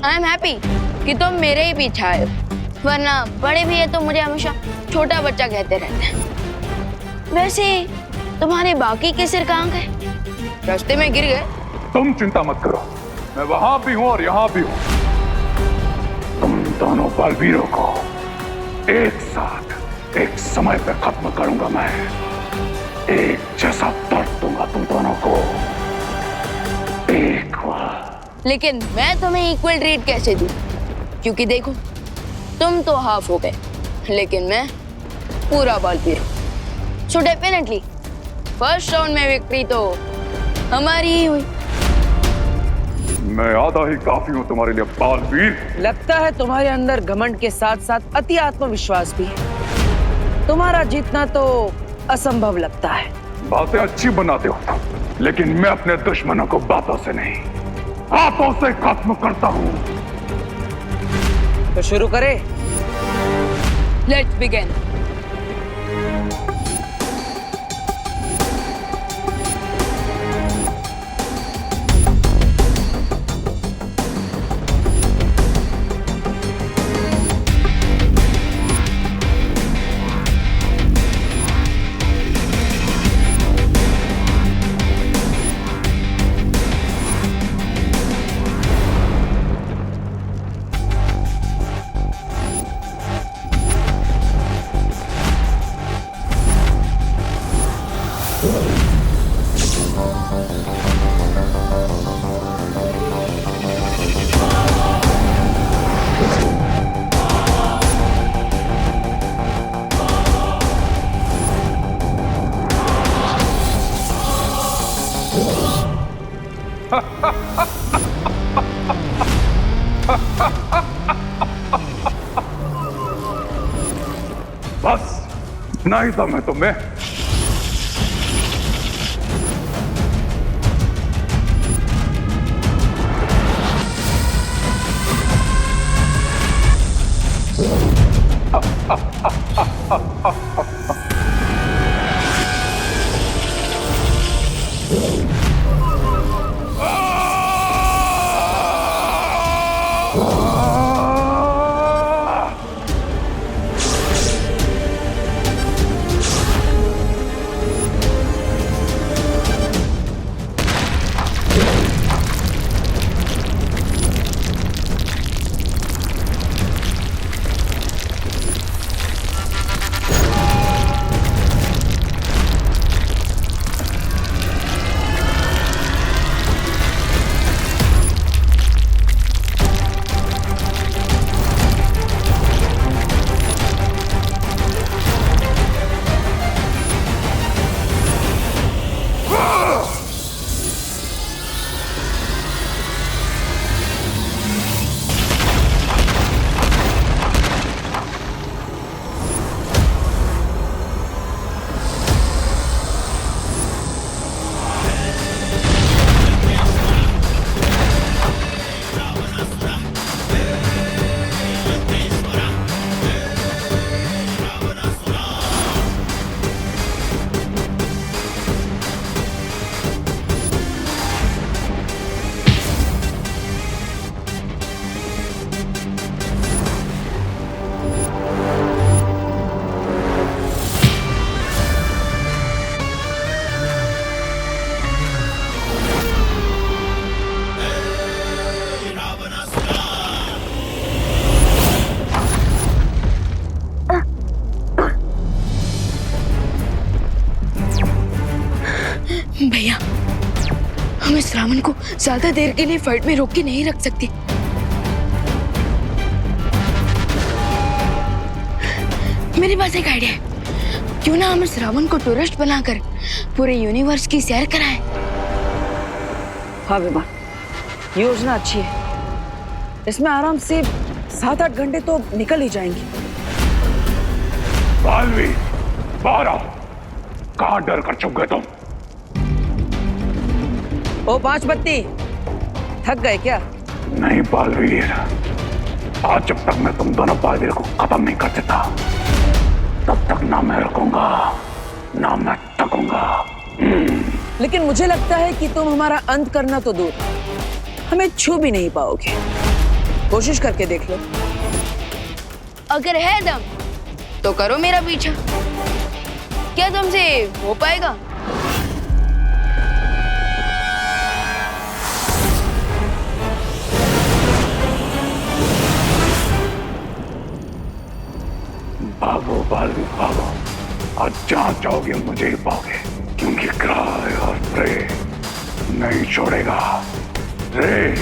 [SPEAKER 8] आई एम हैप्पी कि तुम मेरे ही पीछे आए हो, वरना बड़े भैया तो मुझे हमेशा छोटा बच्चा कहते रहते हैं। वैसे तुम्हारे बाकी के सिर कहाँ गए? रास्ते में गिर गए?
[SPEAKER 14] तुम चिंता मत करो, मैं वहां भी हूं और यहां भी हूं। तुम दोनों बलवीरों को एक साथ एक समय पे खत्म करूंगा मैं। एक जैसा दर्द दूंगा तुम दोनों को, एक बार।
[SPEAKER 8] लेकिन मैं तुम्हें इक्वल ट्रीट कैसे दूं? क्योंकि देखो, तुम तो हाफ हो गए, लेकिन मैं पूरा बलवीर हूं। सो डेफिनेटली फर्स्ट राउंड में विक्ट्री तो हमारी ही हुई।
[SPEAKER 14] मैं आधा ही काफी हूं तुम्हारे लिए बालवीर।
[SPEAKER 9] लगता है तुम्हारे अंदर घमंड के साथ साथ अति आत्मविश्वास भी है। तुम्हारा जीतना तो असंभव लगता है।
[SPEAKER 14] बातें अच्छी बनाते हो, लेकिन मैं अपने दुश्मनों को बातों से नहीं, हाथों से खत्म करता हूं।
[SPEAKER 9] तो शुरू करें?
[SPEAKER 8] Let's begin.
[SPEAKER 14] नहीं समझ तुम्हें?
[SPEAKER 8] भैया, हम इस रावण को ज्यादा देर के लिए फाइट में रोक के नहीं रख सकते। मेरे पास एक आइडिया है। क्यों ना हम इस रावण को टूरिस्ट बनाकर पूरे यूनिवर्स की सैर कराएं?
[SPEAKER 9] हाँ विमान, योजना अच्छी है। इसमें आराम से 7-8 घंटे तो निकल ही जाएंगे।
[SPEAKER 14] बालवी, बाहर आओ। कहाँ डर कर चुप गए तुम?
[SPEAKER 9] ओ 5 बत्ती, थक गए क्या?
[SPEAKER 14] नहीं बालवीर, आज जब तक मैं तुम दोनों बालवीर को खत्म नहीं कर देता तब तक ना मैं रुकूंगा ना मैं थकूंगा।
[SPEAKER 9] लेकिन मुझे लगता है कि तुम हमारा अंत करना तो दूर, हमें छू भी नहीं पाओगे। कोशिश करके देख लो।
[SPEAKER 8] अगर है दम तो करो मेरा पीछा। क्या तुमसे हो पाएगा?
[SPEAKER 14] भागो बालवी भागो, आज जहां जाओगे मुझे ही पाओगे, क्योंकि क्राय और प्रे नहीं छोड़ेगा। रे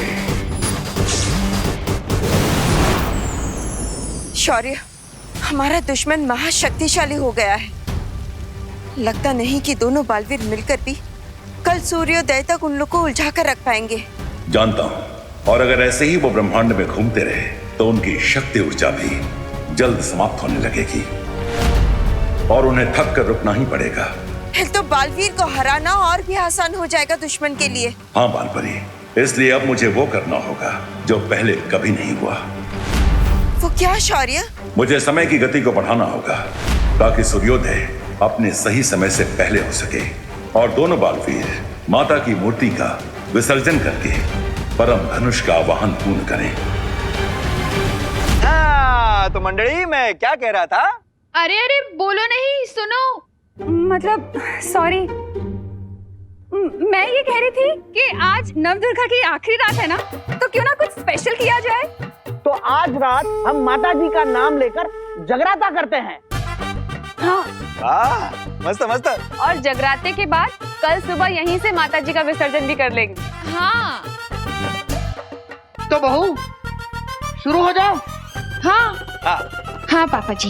[SPEAKER 15] शौर्य, हमारा दुश्मन महाशक्तिशाली हो गया है। लगता नहीं कि दोनों बालवीर मिलकर भी कल सूर्योदय तक उन लोग को उलझा कर रख पाएंगे।
[SPEAKER 16] जानता हूं, और अगर ऐसे ही वो ब्रह्मांड में घूमते रहे तो उनकी शक्ति ऊर्जा भी जल्द समाप्त होने लगेगी और उन्हें थक कर रुकना ही पड़ेगा।
[SPEAKER 15] फिर तो बालवीर को हराना और भी आसान हो जाएगा दुश्मन के लिए।
[SPEAKER 16] हाँ बालपरी, इसलिए अब मुझे वो करना होगा जो पहले कभी नहीं हुआ।
[SPEAKER 15] वो क्या शौर्य?
[SPEAKER 16] मुझे समय की गति को बढ़ाना होगा ताकि सूर्योदय अपने सही समय से पहले हो सके और दोनों बालवीर माता की मूर्ति का विसर्जन करके परम धनुष का आवाहन पूर्ण करें।
[SPEAKER 12] तो मंडली, मैं क्या कह रहा था?
[SPEAKER 5] अरे अरे बोलो नहीं, सुनो।
[SPEAKER 4] मतलब सॉरी, मैं ये कह रही थी कि आज नवदुर्गा की आखिरी रात है ना, तो क्यों ना कुछ स्पेशल किया जाए।
[SPEAKER 6] तो आज रात हम माता जी का नाम लेकर जगराता करते हैं।
[SPEAKER 4] हाँ।
[SPEAKER 12] वाह, मस्त मस्त।
[SPEAKER 5] और जगराते के बाद कल सुबह यहीं से माता जी का विसर्जन भी कर लेंगे। हाँ।
[SPEAKER 6] तो बहू, शुरू हो जाओ।
[SPEAKER 5] हाँ हाँ पापा जी।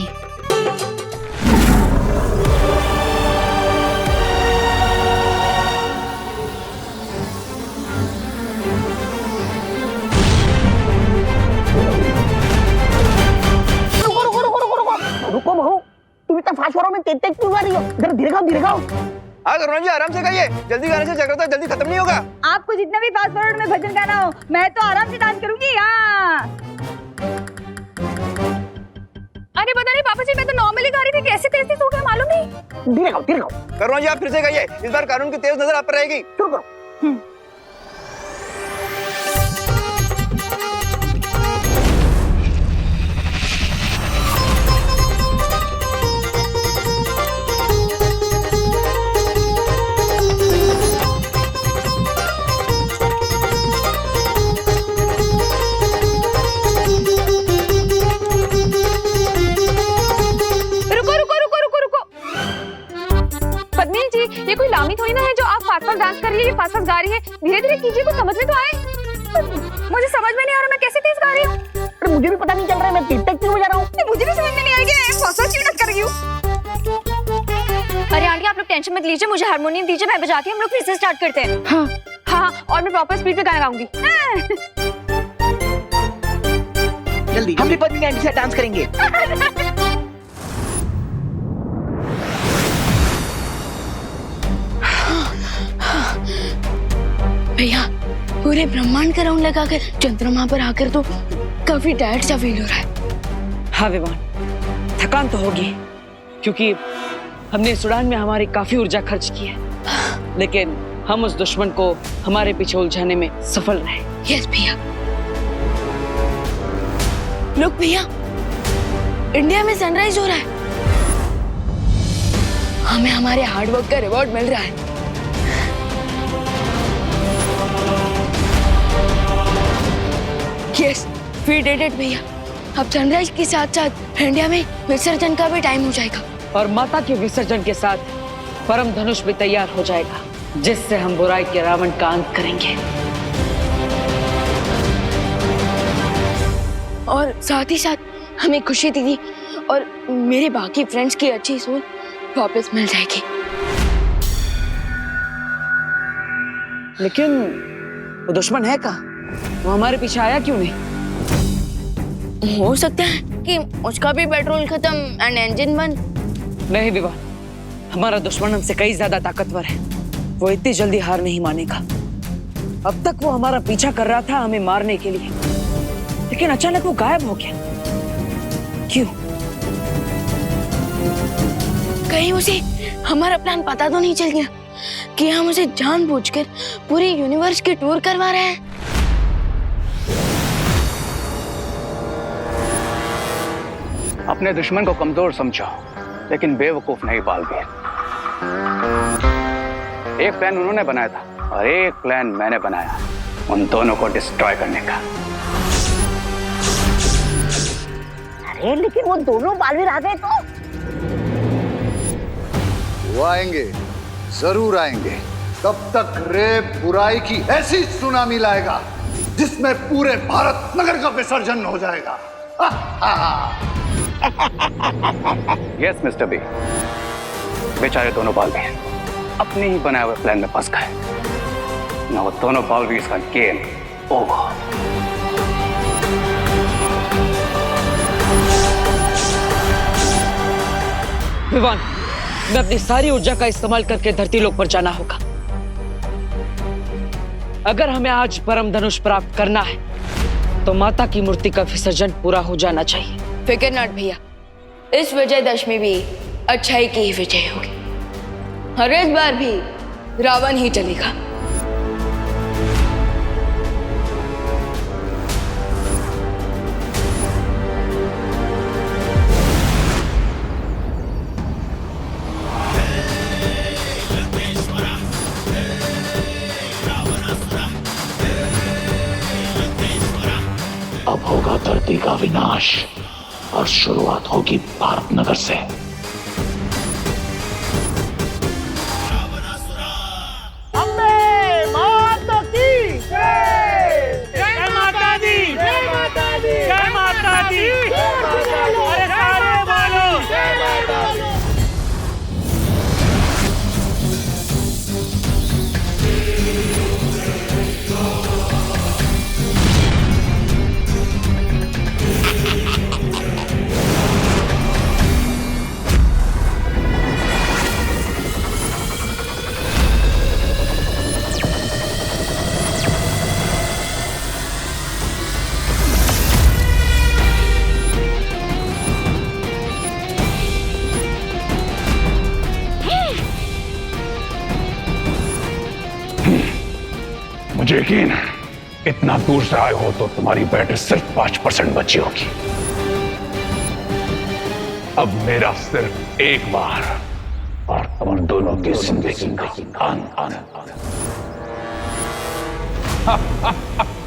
[SPEAKER 6] रुको बहू, तुम इतना फास्ट फॉरवर्ड में तेज क्यों आ रही हो? जरा धीरे खाओ।
[SPEAKER 12] हाँ करुणा जी आराम से गाइए, जल्दी गाने से जगरता जल्दी खत्म नहीं होगा।
[SPEAKER 5] आपको जितना भी फास्ट फॉरवर्ड में भजन गाना हो, मैं तो आराम से डांस करूंगी। हाँ। अरे पता नहीं पापा जी, मैं तो नॉर्मली गा रही थी, कैसे तेज तेज हो गया मालूम नहीं।
[SPEAKER 6] धीरे खाओ।
[SPEAKER 12] करुणा जी आप फिर से गाइए, इस बार कानून की तेज नजर आप पर रहेगी।
[SPEAKER 6] शुरू करो।
[SPEAKER 5] ये कोई लामी थोड़ी ना है जो आप फास्ट फास्ट डांस कर रही है, फास्ट फास्ट गा रही है। धीरे धीरे कीजिए, कुछ समझ में तो आए। मुझे समझ में नहीं आ रहा मैं कैसे तेज गा रही हूँ।
[SPEAKER 6] अरे मुझे भी पता नहीं चल रहा है, मैं तेज क्यों बजा रहा हूँ।
[SPEAKER 5] मुझे भी समझ में नहीं आएगी, फास्ट फास्ट क्यों डांस कर रही हूँ।
[SPEAKER 4] अरे आंटी आप लोग टेंशन मत लीजिए, मुझे हारमोनियम दीजिए, मैं बजाती हूँ, हम लोग फिर से स्टार्ट करते हैं।
[SPEAKER 5] हाँ हाँ, और मैं प्रॉपर स्पीड पे गाना गाऊंगी।
[SPEAKER 6] जल्दी हम भी पत्नी आंटी से डांस करेंगे।
[SPEAKER 8] भैया पूरे ब्रह्मांड का राउंड लगाकर चंद्रमा पर आकर तो काफी टायर्ड सा फील हो रहा है।
[SPEAKER 9] हाँ विवान, थकान तो होगी क्योंकि हमने इस उड़ान में हमारी काफी ऊर्जा खर्च की है, लेकिन हम उस दुश्मन को हमारे पीछे उलझाने में सफल रहे।
[SPEAKER 8] यस भैया। लोग भैया, इंडिया में सनराइज हो रहा है, हमें हमारे हार्डवर्क का रिवॉर्ड मिल रहा है। यस, वी डिड इट भैया। अब सनराइज के साथ साथ इंडिया में विसर्जन का भी टाइम हो जाएगा,
[SPEAKER 9] और माता के विसर्जन के साथ परम धनुष भी तैयार हो जाएगा, जिससे हम बुराई के रावण का अंत करेंगे।
[SPEAKER 8] और साथ ही साथ हमें खुशी दीदी और मेरे बाकी फ्रेंड्स की अच्छी सोच वापस मिल जाएगी।
[SPEAKER 9] लेकिन वो दुश्मन है कहाँ? वो हमारे पीछे आया क्यों नहीं?
[SPEAKER 8] हो सकता है कि उसका भी पेट्रोल खत्म एंड इंजन बंद।
[SPEAKER 9] नहीं विवान, हमारा दुश्मन हमसे कई ज्यादा ताकतवर है, वो इतनी जल्दी हार नहीं मानेगा। अब तक वो हमारा पीछा कर रहा था हमें मारने के लिए, लेकिन अचानक वो गायब हो गया। क्यों?
[SPEAKER 8] कहीं उसे हमारा प्लान पता तो नहीं चल गया कि हम उसे जानबूझकर पूरे यूनिवर्स की टूर करवा रहे हैं।
[SPEAKER 1] अपने दुश्मन को कमजोर समझो, लेकिन बेवकूफ नहीं बालवीर। एक प्लान उन्होंने बनाया था और एक प्लान मैंने बनाया, उन दोनों को डिस्ट्रॉय करने का।
[SPEAKER 6] अरे लेकिन वो दोनों बालवीर आ गए तो?
[SPEAKER 2] वो आएंगे, जरूर आएंगे। तब तक रे बुराई की ऐसी सुनामी लाएगा जिसमें पूरे भारत नगर का विसर्जन हो जाएगा।
[SPEAKER 1] यस मिस्टर बी, बेचारे दोनों बालवीर अपने ही बनाए हुए प्लान में फंस गए। ना वो दोनों बालवीर का गेम ओवर।
[SPEAKER 9] विवान, मैं अपनी सारी ऊर्जा का इस्तेमाल करके धरती लोक पर जाना होगा। अगर हमें आज परम धनुष प्राप्त करना है तो माता की मूर्ति का विसर्जन पूरा हो जाना चाहिए।
[SPEAKER 8] फिकर नॉट भैया, इस विजयदशमी भी अच्छाई की ही विजय होगी और इस बार भी रावण ही चलेगा।
[SPEAKER 14] अब होगा धरती का विनाश और शुरुआत होगी भारत नगर से।
[SPEAKER 6] अम्बे माता की जय!
[SPEAKER 13] जय माता दी, जय माता दी, जय माता दी। अरे सारे बोलो जय माता दी।
[SPEAKER 14] मुझे यकीन है इतना दूर से आए हो तो तुम्हारी बैटरी सिर्फ 5% बची होगी। अब मेरा सिर्फ एक बार और तुम दोनों की जिंदगी का अंत।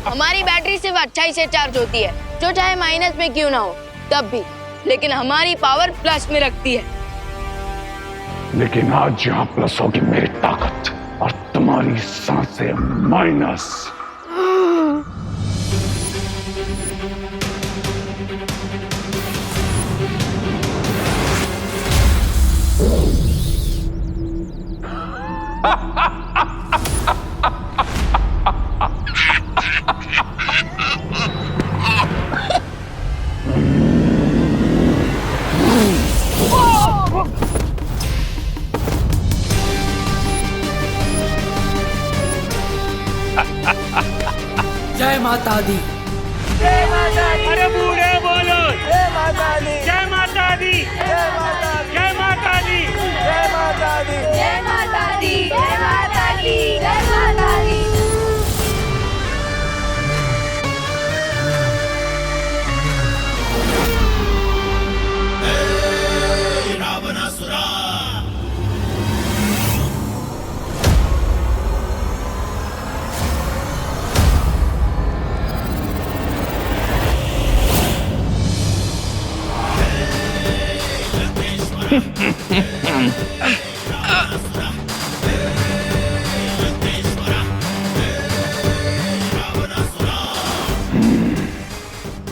[SPEAKER 8] हमारी बैटरी सिर्फ अच्छाई से चार्ज होती है, जो चाहे माइनस में क्यों ना हो तब भी, लेकिन हमारी पावर प्लस में रखती है।
[SPEAKER 14] लेकिन आज यहां प्लस होगी मेरी ताकत और तुम्हारी सांसें माइनस।
[SPEAKER 13] जय माता दी। जय माता दी। अरे बूढ़े बोलो जय माता दी। जय माता दी। जय माता दी। जय माता दी। जय माता दी।
[SPEAKER 3] जय माता दी। जय माता दी। जय माता दी।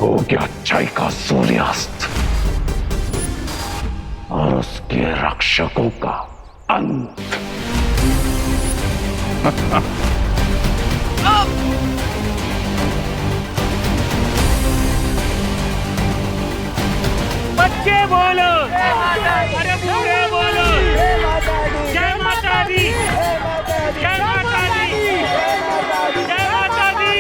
[SPEAKER 14] हो गया अच्छाई का सूर्यास्त और उसके रक्षकों का अंत।
[SPEAKER 13] बच्चे बोलो अरे बूढ़े बोलो जय माता दी। जय माता दी। जय माता दी। जय माता दी।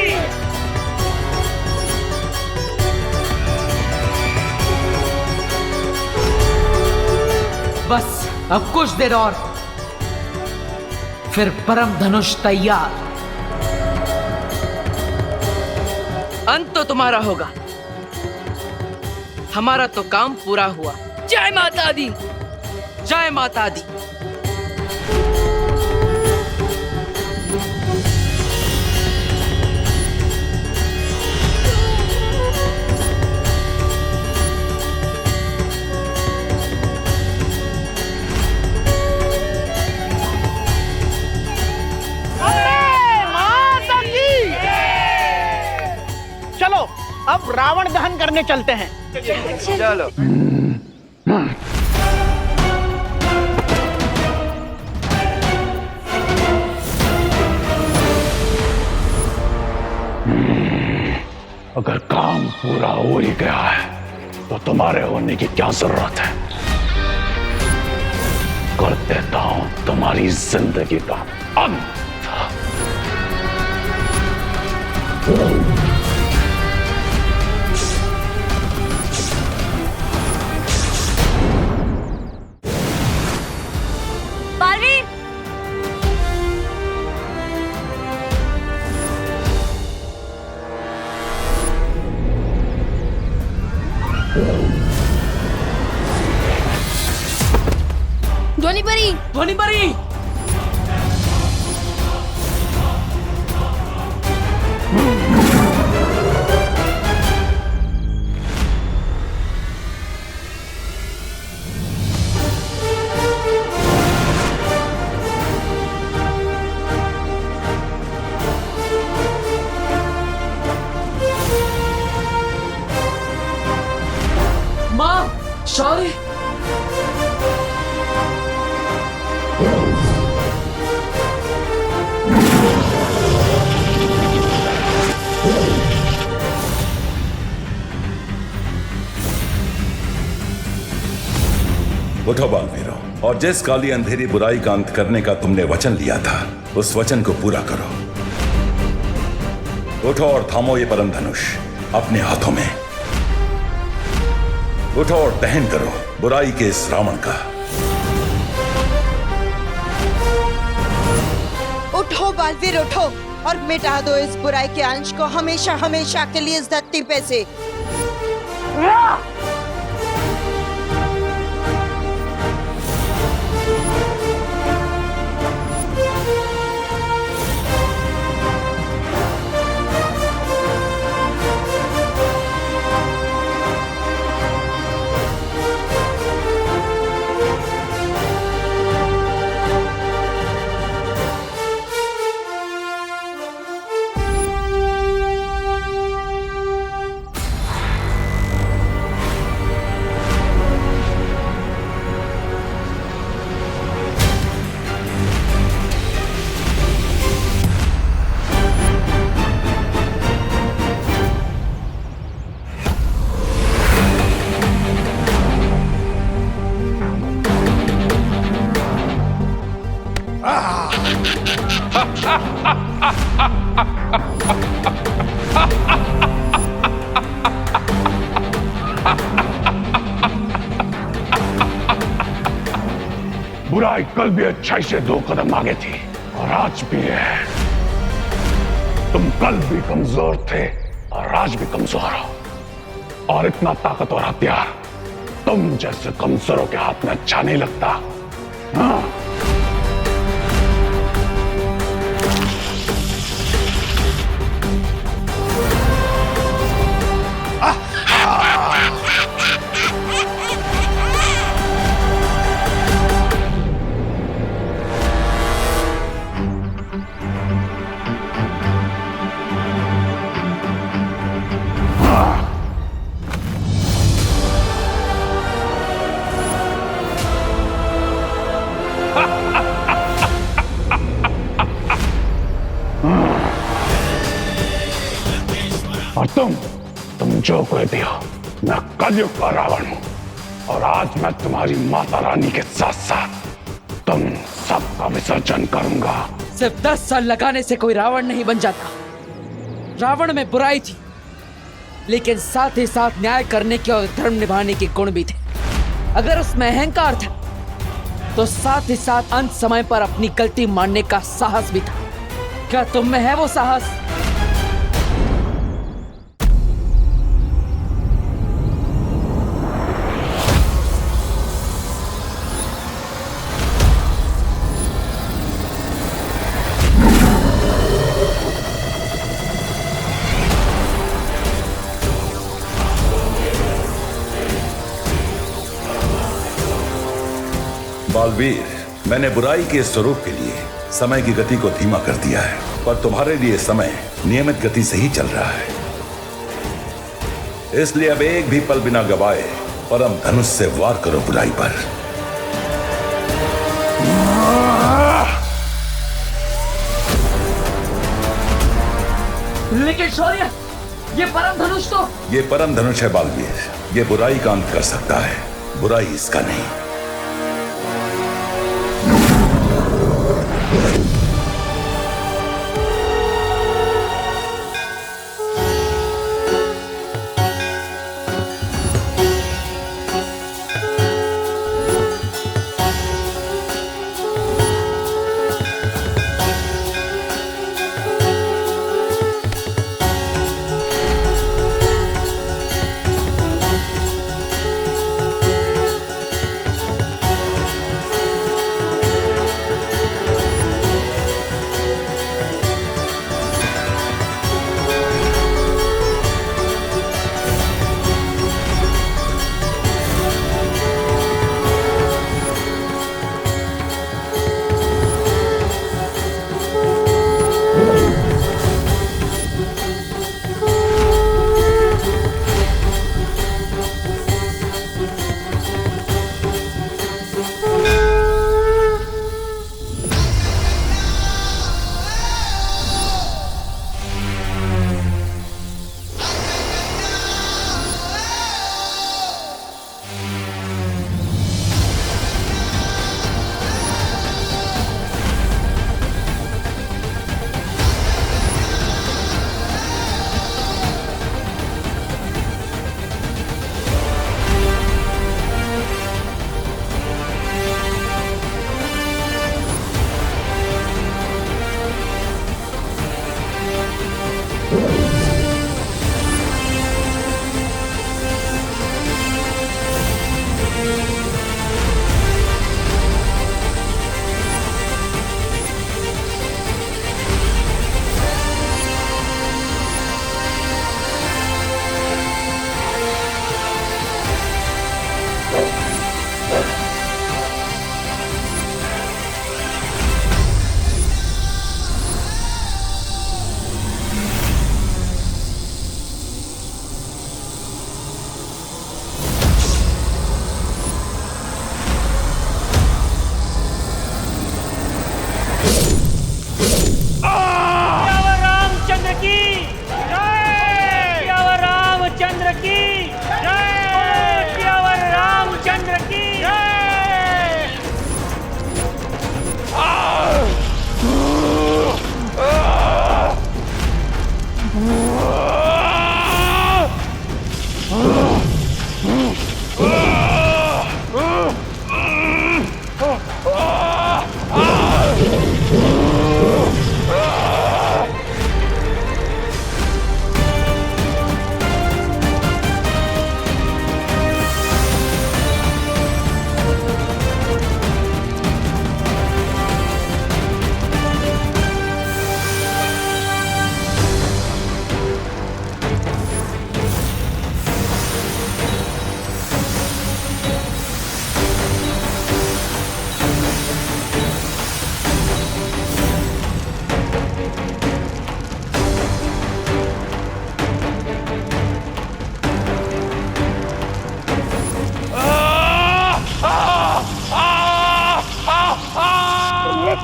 [SPEAKER 17] बस अब कुछ देर और, फिर परम धनुष तैयार। अंत तो तुम्हारा होगा, हमारा तो काम पूरा हुआ।
[SPEAKER 8] जय माता दी।
[SPEAKER 17] जय माता दी।
[SPEAKER 6] चलो अब रावण दहन करने चलते हैं।
[SPEAKER 12] चलो।
[SPEAKER 14] अगर काम पूरा हो ही गया है तो तुम्हारे होने की क्या जरूरत है। कर देता हूं तुम्हारी जिंदगी का अंत।
[SPEAKER 7] बालवीर,
[SPEAKER 8] ध्वनि परी।
[SPEAKER 17] ध्वनि परी। माँ, शौर्य।
[SPEAKER 16] उठो बालवीरों, और जिस काली अंधेरी बुराई का अंत करने का तुमने वचन लिया था उस वचन को पूरा करो। उठो और थामो ये परम धनुष अपने हाथों में। उठो और दहन करो बुराई के इस रावण का।
[SPEAKER 15] उठो बालवीर उठो और मिटा दो इस बुराई के अंश को हमेशा हमेशा के लिए इस धरती पे से।
[SPEAKER 14] बुराई कल भी अच्छाई से 2 कदम आगे थी और आज भी है। तुम कल भी कमजोर थे और आज भी कमजोर हो, और इतना ताकतवर हथियार तुम जैसे कमजोरों के हाथ में अच्छा नहीं लगता। हाँ? और तुम जो कह दिया, मैं कलयुग का रावण हूं, और आज मैं तुम्हारी माता रानी के साथ साथ तुम सबका विसर्जन करूंगा।
[SPEAKER 17] सिर्फ 10 साल लगाने से कोई रावण नहीं बन जाता। रावण में बुराई थी, लेकिन साथ ही साथ न्याय करने के और धर्म निभाने के गुण भी थे। अगर उसमें अहंकार था, तो साथ ही साथ अंत समय पर अपनी गलती मानने का साहस भी था। क्या तुम में है वो साहस?
[SPEAKER 16] बालवीर, मैंने बुराई के स्वरूप के लिए समय की गति को धीमा कर दिया है, पर तुम्हारे लिए समय नियमित गति से ही चल रहा है। इसलिए अब एक भी पल बिना गवाए परम धनुष से वार करो बुराई पर।
[SPEAKER 17] लेकिन शौर्य, ये परम धनुष तो...
[SPEAKER 16] ये परम धनुष है बालवीर, ये बुराई का अंत कर सकता है, बुराई इसका नहीं।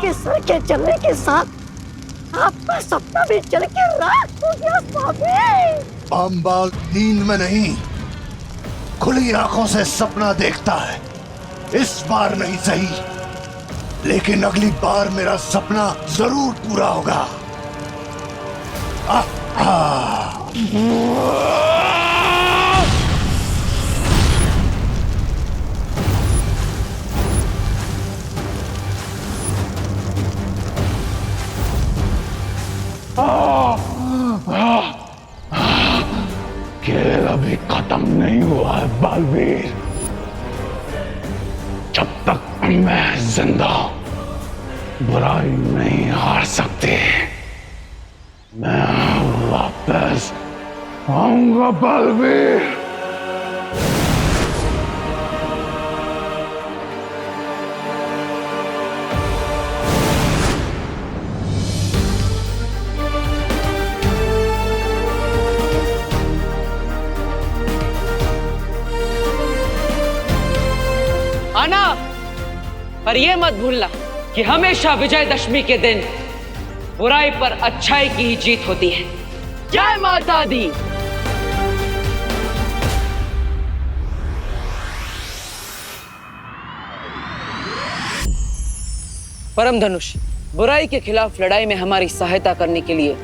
[SPEAKER 11] के सर के चलने के साथ आपका सपना भी चल के रात हो गया स्वामी।
[SPEAKER 2] अम्बाल नींद में नहीं, खुली आंखों से सपना देखता है। इस बार नहीं सही, लेकिन अगली बार मेरा सपना जरूर पूरा होगा।
[SPEAKER 14] खेल अभी खत्म नहीं हुआ है बालवीर। जब तक मैं जिंदा हूं, बुराई नहीं हार सकती। मैं वापस आऊंगा बालवीर।
[SPEAKER 17] आना, पर यह मत भूलना कि हमेशा विजयदशमी के दिन बुराई पर अच्छाई की ही जीत होती है। जय माता दी। परम धनुष, बुराई के खिलाफ लड़ाई में हमारी सहायता करने के लिए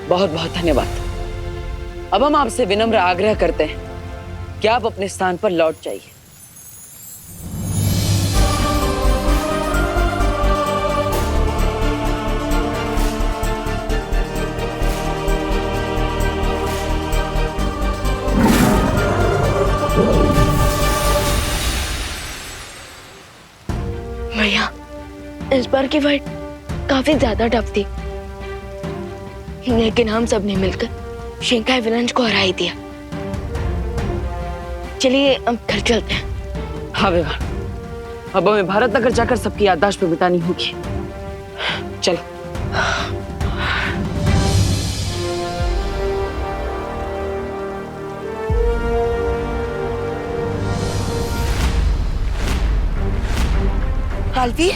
[SPEAKER 17] बहुत बहुत धन्यवाद। अब हम आपसे विनम्र आग्रह करते हैं कि आप अपने स्थान पर लौट जाइए।
[SPEAKER 8] भैया, इस बार की फाइट काफी ज्यादा टफ थी, लेकिन हम सब ने मिलकर शिंकाई विलंज को हरा ही दिया। चलिए अब घर चलते हैं।
[SPEAKER 17] हाँ विवान, अब हमें भारत नगर जाकर सबकी याददाश्त पे बितानी होगी। चलो।
[SPEAKER 15] बालवीर,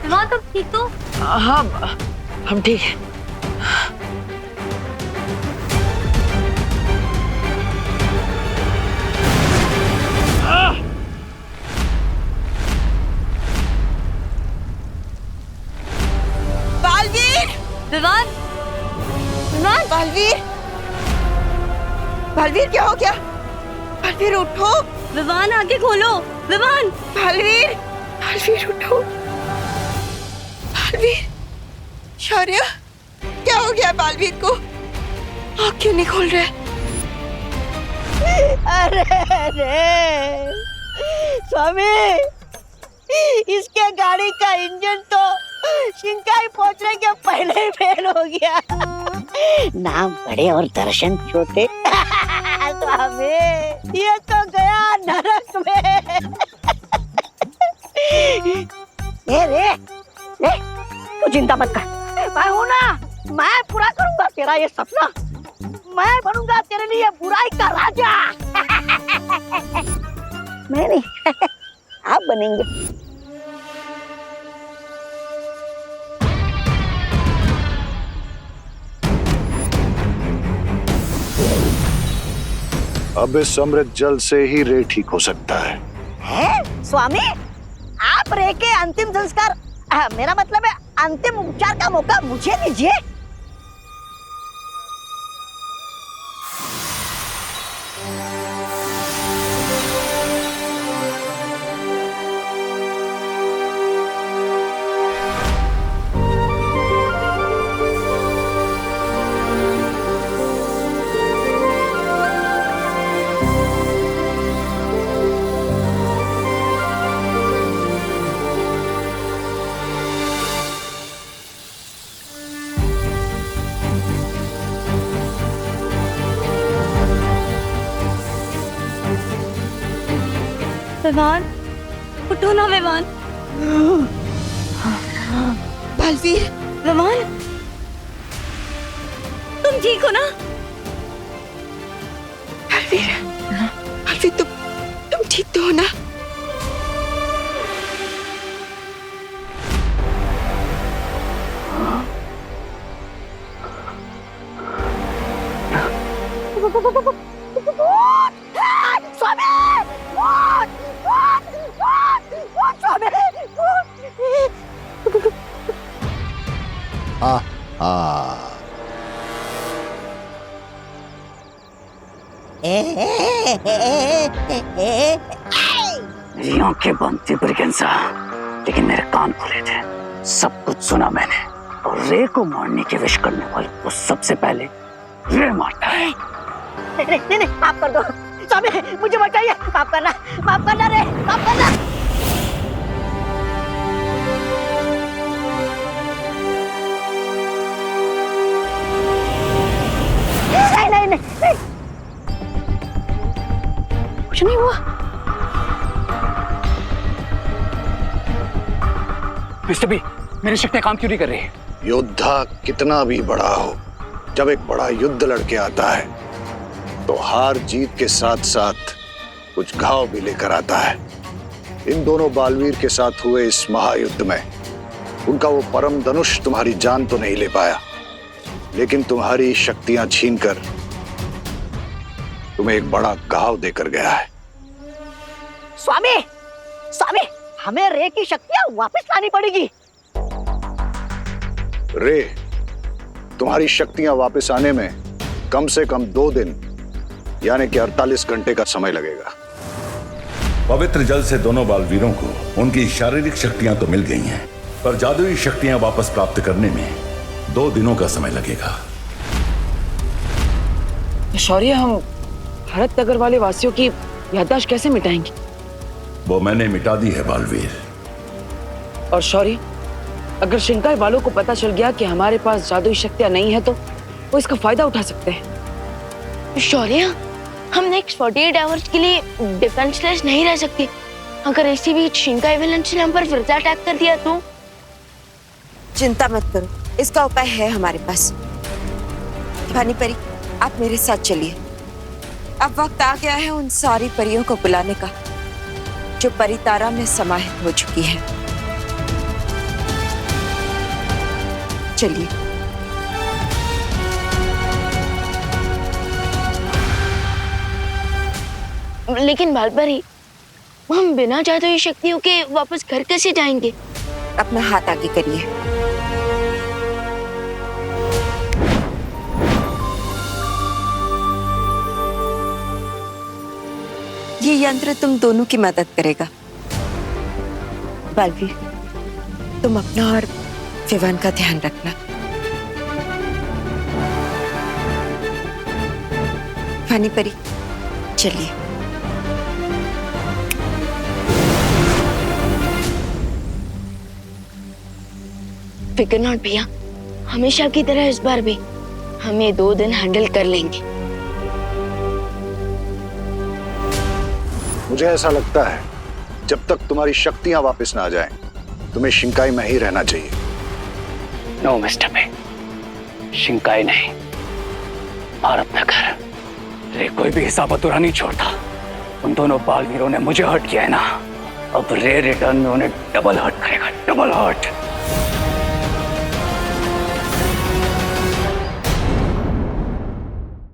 [SPEAKER 3] विवान तुम ठीक तो?
[SPEAKER 17] हाँ, हम ठीक हैं।
[SPEAKER 15] बालवीर!
[SPEAKER 3] विवान! विवान!
[SPEAKER 15] बालवीर! बालवीर क्या हो गया? बालवीर उठो!
[SPEAKER 3] विवान आगे खोलो! विवान!
[SPEAKER 15] बालवीर! बालवीर उठो! बालवीर! शौर्य, क्या हो गया बालवीर को? आँख क्यों नहीं खोल रहे?
[SPEAKER 11] अरे अरे स्वामी, इसके गाड़ी का इंजन तो शिंकाई पहुंचने के पहले ही फेल हो गया। नाम बड़े और दर्शन छोटे। स्वामी, ये तो गया नरक में। रे तू चिंता मत कर, मैं हूं ना, मैं पूरा करूंगा तेरा ये सपना। मैं बनूंगा तेरे लिए बुराई का राजा। मैं नहीं, आप बनेंगे।
[SPEAKER 2] अब इस अमृत जल से ही रे ठीक हो सकता है।
[SPEAKER 11] स्वामी, आप रे के अंतिम संस्कार, मेरा मतलब है अंतिम उपचार का मौका मुझे दीजिए।
[SPEAKER 7] विवान, उठो ना विवान।
[SPEAKER 15] बालवीर,
[SPEAKER 7] विवान, तुम ठीक हो ना?
[SPEAKER 15] बालवीर, बालवीर तुम ठीक तो हो ना?
[SPEAKER 1] मेरी आंखें बंद थी ब्रिगेंसा, लेकिन मेरे कान खुले थे। सब कुछ सुना मैंने। और रे को मारने की विश करने वाले को सबसे पहले रे मारता है।
[SPEAKER 11] नहीं, माफ कर दो स्वामी, मुझे बचाइए। माफ करना रे, माफ करना। नहीं, कुछ नहीं हुआ।
[SPEAKER 1] मिस्टर बी, मेरी शक्तियां काम क्यों नहीं कर रही?
[SPEAKER 2] योद्धा कितना भी बड़ा हो, जब एक बड़ा युद्ध लड़के आता है तो हार जीत के साथ साथ कुछ घाव भी लेकर आता है। इन दोनों बालवीर के साथ हुए इस महायुद्ध में उनका वो परम धनुष तुम्हारी जान तो नहीं ले पाया, लेकिन तुम्हारी शक्तियां छीनकर तुम्हें एक बड़ा घाव देकर गया है।
[SPEAKER 11] स्वामी, हमें रे की शक्तियां वापस लानी पड़ेगी।
[SPEAKER 2] रे, तुम्हारी शक्तियां वापस आने में कम से कम 2 दिन यानी कि 48 घंटे का समय लगेगा।
[SPEAKER 16] पवित्र जल से दोनों बालवीरों को उनकी शारीरिक शक्तियां तो मिल गई हैं, पर जादुई शक्तियां वापस प्राप्त करने में 2 दिनों का समय लगेगा।
[SPEAKER 9] शौर्य, हम भारत नगर वाले वासियों की याददाश्त कैसे मिटाएंगे?
[SPEAKER 16] वो मैंने मिटा दी है बालवीर।
[SPEAKER 9] और शौर्य, अगर शिंकाई वालों को पता चल गया कि हमारे पास जादुई शक्तियां नहीं है तो वो इसका फायदा उठा सकते हैं।
[SPEAKER 8] शौर्य, हम नेक्स्ट 48 आवर्स के लिए डिफेंसलेस नहीं रह सकते। अगर इसी बीच शिंकाई विलेंस ने हम पर फिर से अटैक कर दिया तो?
[SPEAKER 15] चिंता मत करो, इसका उपाय है हमारे पास। भानी परी, आप मेरे साथ चलिए। अब वक्त आ गया है उन सारी परियों को बुलाने का जो परितारा में समाहित हो चुकी है। चलिए।
[SPEAKER 8] लेकिन बालपरी, हम बिना जादुई शक्तियों के वापस घर कैसे जाएंगे?
[SPEAKER 15] अपना हाथ आगे करिए। ये यंत्र तुम दोनों की मदद करेगा। बालवीर, तुम अपना और विवान का ध्यान रखना। भानी परी, चलिए।
[SPEAKER 8] फिकर नॉट भैया, हमेशा की तरह इस बार भी हम ये 2 दिन हैंडल कर लेंगे।
[SPEAKER 2] मुझे ऐसा लगता है जब तक तुम्हारी शक्तियां वापस ना आ जाएं, तुम्हें शिंकाई में ही रहना चाहिए।
[SPEAKER 1] नो मिस्टर बे, शिंकाई नहीं, भारत नगर। रे कोई भी हिसाब अधूरा नहीं छोड़ता। उन दोनों बालवीरों ने मुझे हर्ट किया है ना, अब रे रिटर्न में उन्हें डबल हर्ट करेगा, डबल हर्ट।